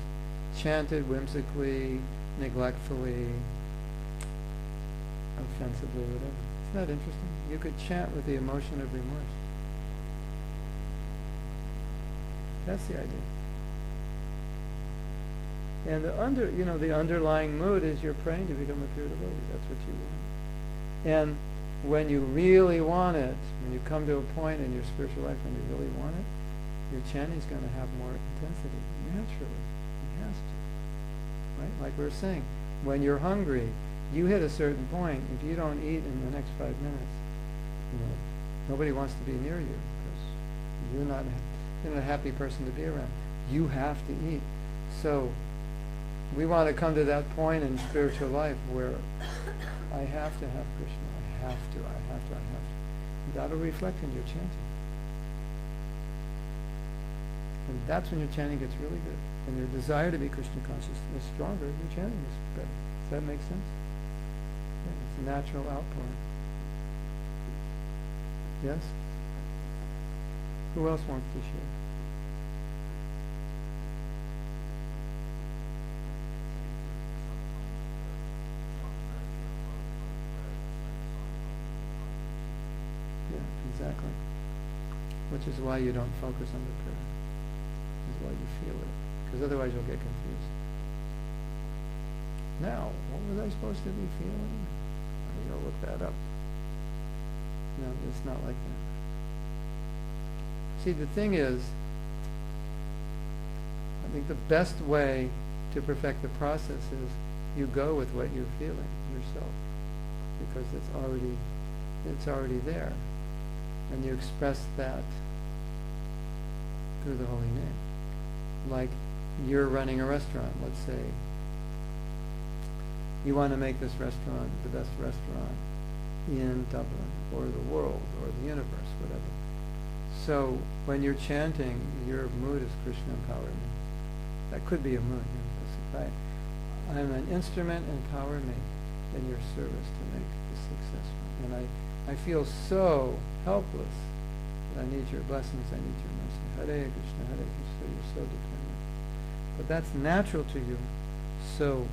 chanted whimsically, neglectfully, offensively, whatever. Isn't that interesting? You could chant with the emotion of remorse. That's the idea. And the underlying mood is you're praying to become a pure devotee. That's what you want. And when you really want it, when you come to a point in your spiritual life when you really want it, your chanting is going to have more intensity. Naturally. It has to. Right? Like we were saying, when you're hungry, you hit a certain point. If you don't eat in the next 5 minutes, nobody wants to be near you because you're not a happy person to be around. You have to eat. So we want to come to that point in spiritual life where I have to have Krishna. I have to. And that'll reflect in your chanting. And that's when your chanting gets really good. And your desire to be Krishna conscious is stronger, your chanting is better. Does that make sense? Yeah, it's a natural outpouring. Yes? Who else wants to share? Exactly. Which is why you don't focus on the prayer. This is why you feel it. Because otherwise you'll get confused. Now, what was I supposed to be feeling? I'm going to look that up. No, it's not like that. See, the thing is, I think the best way to perfect the process is you go with what you're feeling yourself. Because it's already there. And you express that through the holy name. Like you're running a restaurant, let's say. You want to make this restaurant the best restaurant in Dublin, or the world, or the universe, whatever. So when you're chanting, your mood is Krishna empower me. That could be a mood. Right? I'm an instrument, empower me in your service to make this successful. And I feel so helpless I need your blessings, I need your mercy. Hare Krishna, Hare Krishna, you're so dependent. But that's natural to you. So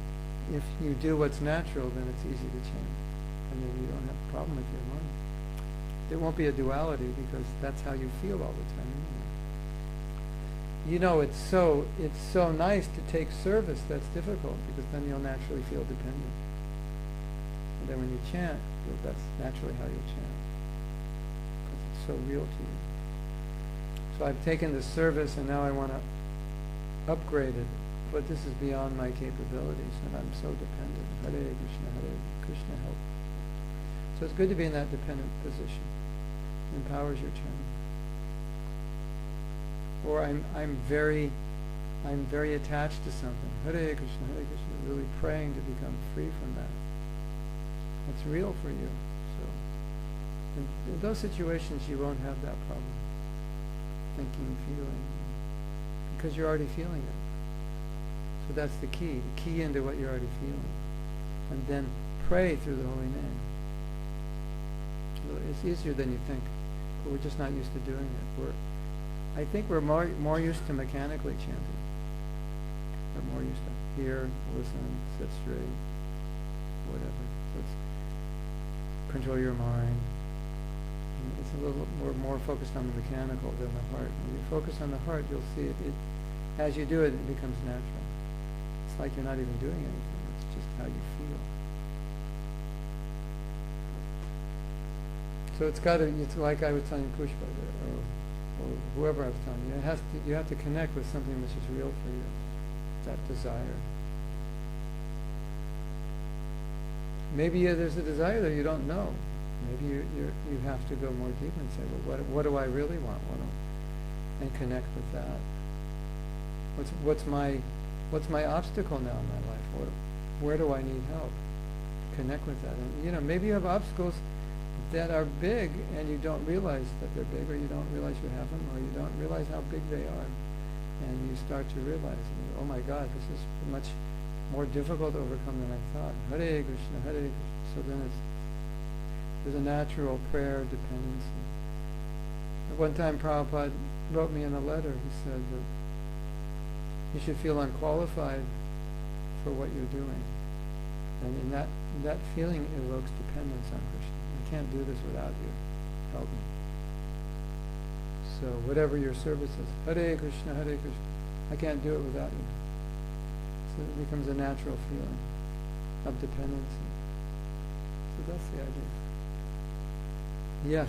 if you do what's natural, then it's easy to change. And then you don't have a problem with your mind. There won't be a duality because that's how you feel all the time. You know, it's so nice to take service that's difficult because then you'll naturally feel dependent. And then when you chant, that's naturally how you chant. Because it's so real to you. So I've taken the service and now I want to upgrade it. But this is beyond my capabilities and I'm so dependent. Hare Krishna, help. So it's good to be in that dependent position. It empowers your chanting. Or I'm very attached to something. Hare Krishna, really praying to become free from that. That's real for you. So in those situations you won't have that problem. Thinking, feeling. Because you're already feeling it. So that's the key. The key into what you're already feeling. And then pray through the holy name. It's easier than you think. But we're just not used to doing it. I think we're more used to mechanically chanting. We're more used to hear, listen, sit straight, whatever. So it's control your mind. And it's a little more focused on the mechanical than the heart. When you focus on the heart, you'll see it. As you do it, it becomes natural. It's like you're not even doing anything. It's just how you feel. So it's like I was telling Pushpa there, or whoever I was telling you, you have to connect with something which is real for you, that desire. Maybe there's a desire that you don't know. Maybe you have to go more deep and say, well, what do I really want? And connect with that. What's my obstacle now in my life? Where do I need help? Connect with that. And maybe you have obstacles that are big and you don't realize that they're big, or you don't realize you have them, or you don't realize how big they are. And you start to realize, oh my God, this is much more difficult to overcome than I thought. Hare Krishna, Hare Krishna. So then there's a natural prayer dependency. At one time Prabhupada wrote me in a letter, he said that you should feel unqualified for what you're doing. And in that feeling evokes dependence on Krishna. I can't do this without you. Help me. So whatever your service is, Hare Krishna, Hare Krishna. I can't do it without you. So it becomes a natural feeling of dependency. So that's the idea. Yes.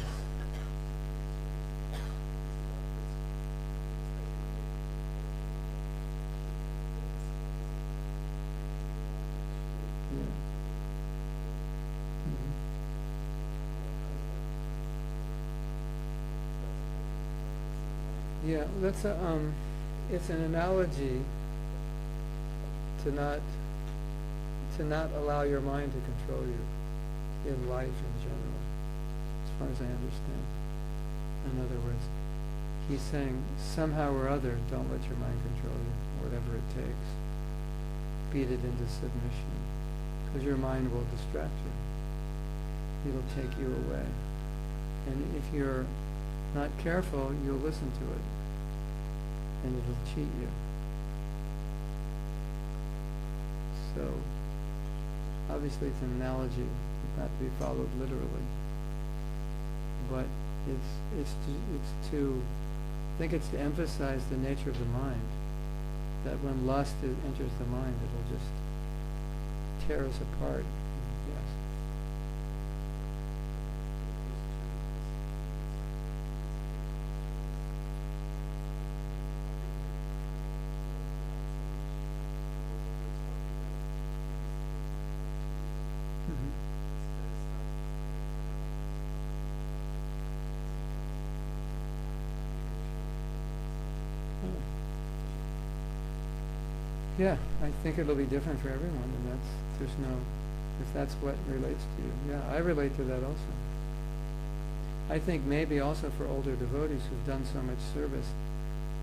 Yeah, that's it's an analogy to not allow your mind to control you in life in general, as far as I understand. In other words, he's saying somehow or other, don't let your mind control you, whatever it takes. Beat it into submission, because your mind will distract you. It'll take you away. And if you're not careful, you'll listen to it, and it'll cheat you. So, obviously it's an analogy, not to be followed literally, but it's to emphasize the nature of the mind, that when lust enters the mind, it'll just tear us apart. Yes. Yeah, I think it'll be different for everyone, and if that's what relates to you. Yeah, I relate to that also. I think maybe also for older devotees who've done so much service,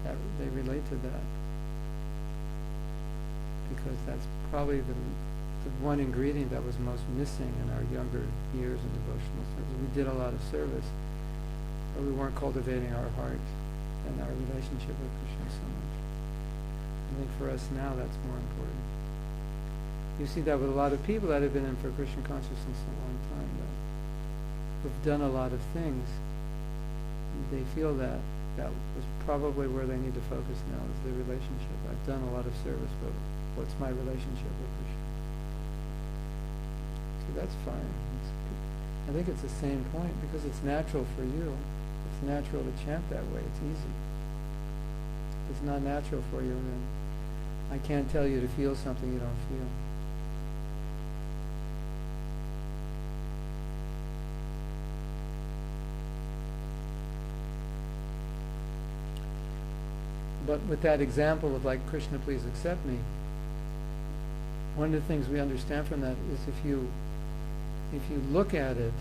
that they relate to that. Because that's probably the one ingredient that was most missing in our younger years in devotional service. We did a lot of service, or we weren't cultivating our heart and our relationship with Krishna so much. I think for us now that's more important. You see that with a lot of people that have been in for Krishna consciousness a long time, that who've done a lot of things. They feel that was probably where they need to focus now, is the relationship. I've done a lot of service, but what's my relationship with Krishna? So that's fine. I think it's the same point, because it's natural for you. It's natural to chant that way. It's easy. If it's not natural for you, then I can't tell you to feel something you don't feel. But with that example of like, Krishna, please accept me, one of the things we understand from that is if you look at it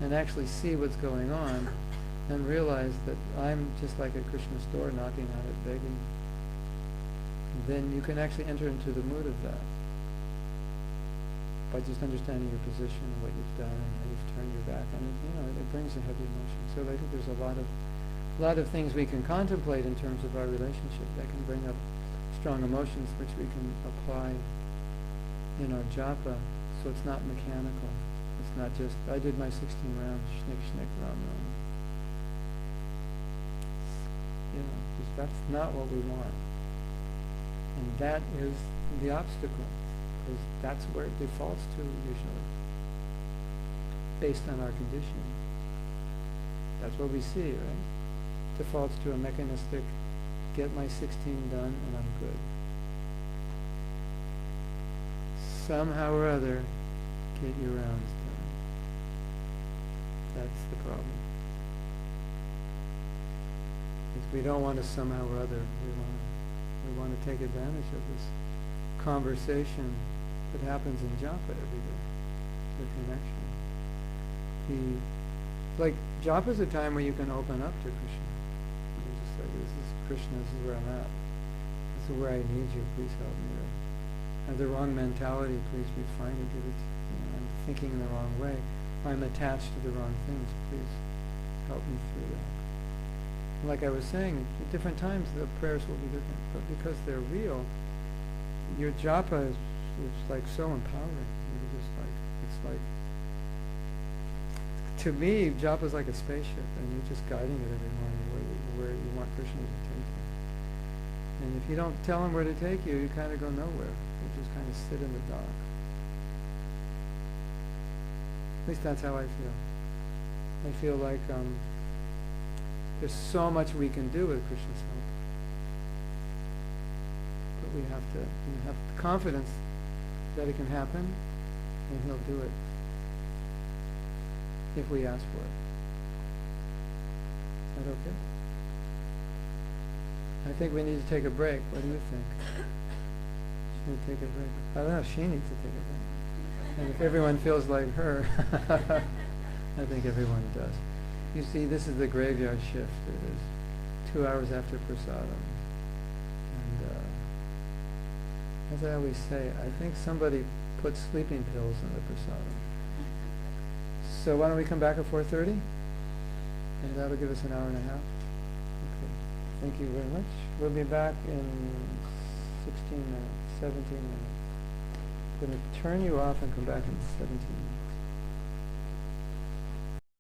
and actually see what's going on and realize that I'm just like at Krishna's door knocking on it, begging, then you can actually enter into the mood of that by just understanding your position and what you've done and how you've turned your back on it. It brings a heavy emotion. So I think there's a lot of things we can contemplate in terms of our relationship that can bring up strong emotions, which we can apply in our japa, so it's not mechanical. It's not just, I did my 16 rounds, schnick, schnick, ram, ram. Because that's not what we want. And that is the obstacle, because that's where it defaults to usually, based on our conditioning. That's what we see, right? Defaults to a mechanistic, get my 16 done and I'm good. Somehow or other, get your rounds done. That's the problem. Because we don't want to somehow or other, we want to take advantage of this conversation that happens in japa every day, the connection. Like, japa is a time where you can open up to Krishna. You just say, this is Krishna, this is where I'm at. This is where I need you, please help me. Or, I have the wrong mentality, please refine it. I'm thinking in the wrong way. I'm attached to the wrong things, please help me through that. Like I was saying, at different times the prayers will be different, but because they're real, your japa is like so empowering. You're just like, it's like, to me, japa is like a spaceship, and you're just guiding it every morning where you want Krishna to take you. And if you don't tell him where to take you, you kind of go nowhere. You just kind of sit in the dark. At least that's how I feel. I feel like there's so much we can do with Krishna's help. But we have to have confidence that it can happen, and he'll do it if we ask for it. Is that okay? I think we need to take a break. What do you think? Should we take a break? I don't know if she needs to take a break. And if everyone feels like her, I think everyone does. You see, this is the graveyard shift. It is 2 hours after prasadam. And as I always say, I think somebody put sleeping pills in the prasadam. So why don't we come back at 4:30? And that'll give us an hour and a half. Okay. Thank you very much. We'll be back in 16 minutes, 17 minutes. I'm going to turn you off and come back in 17 minutes.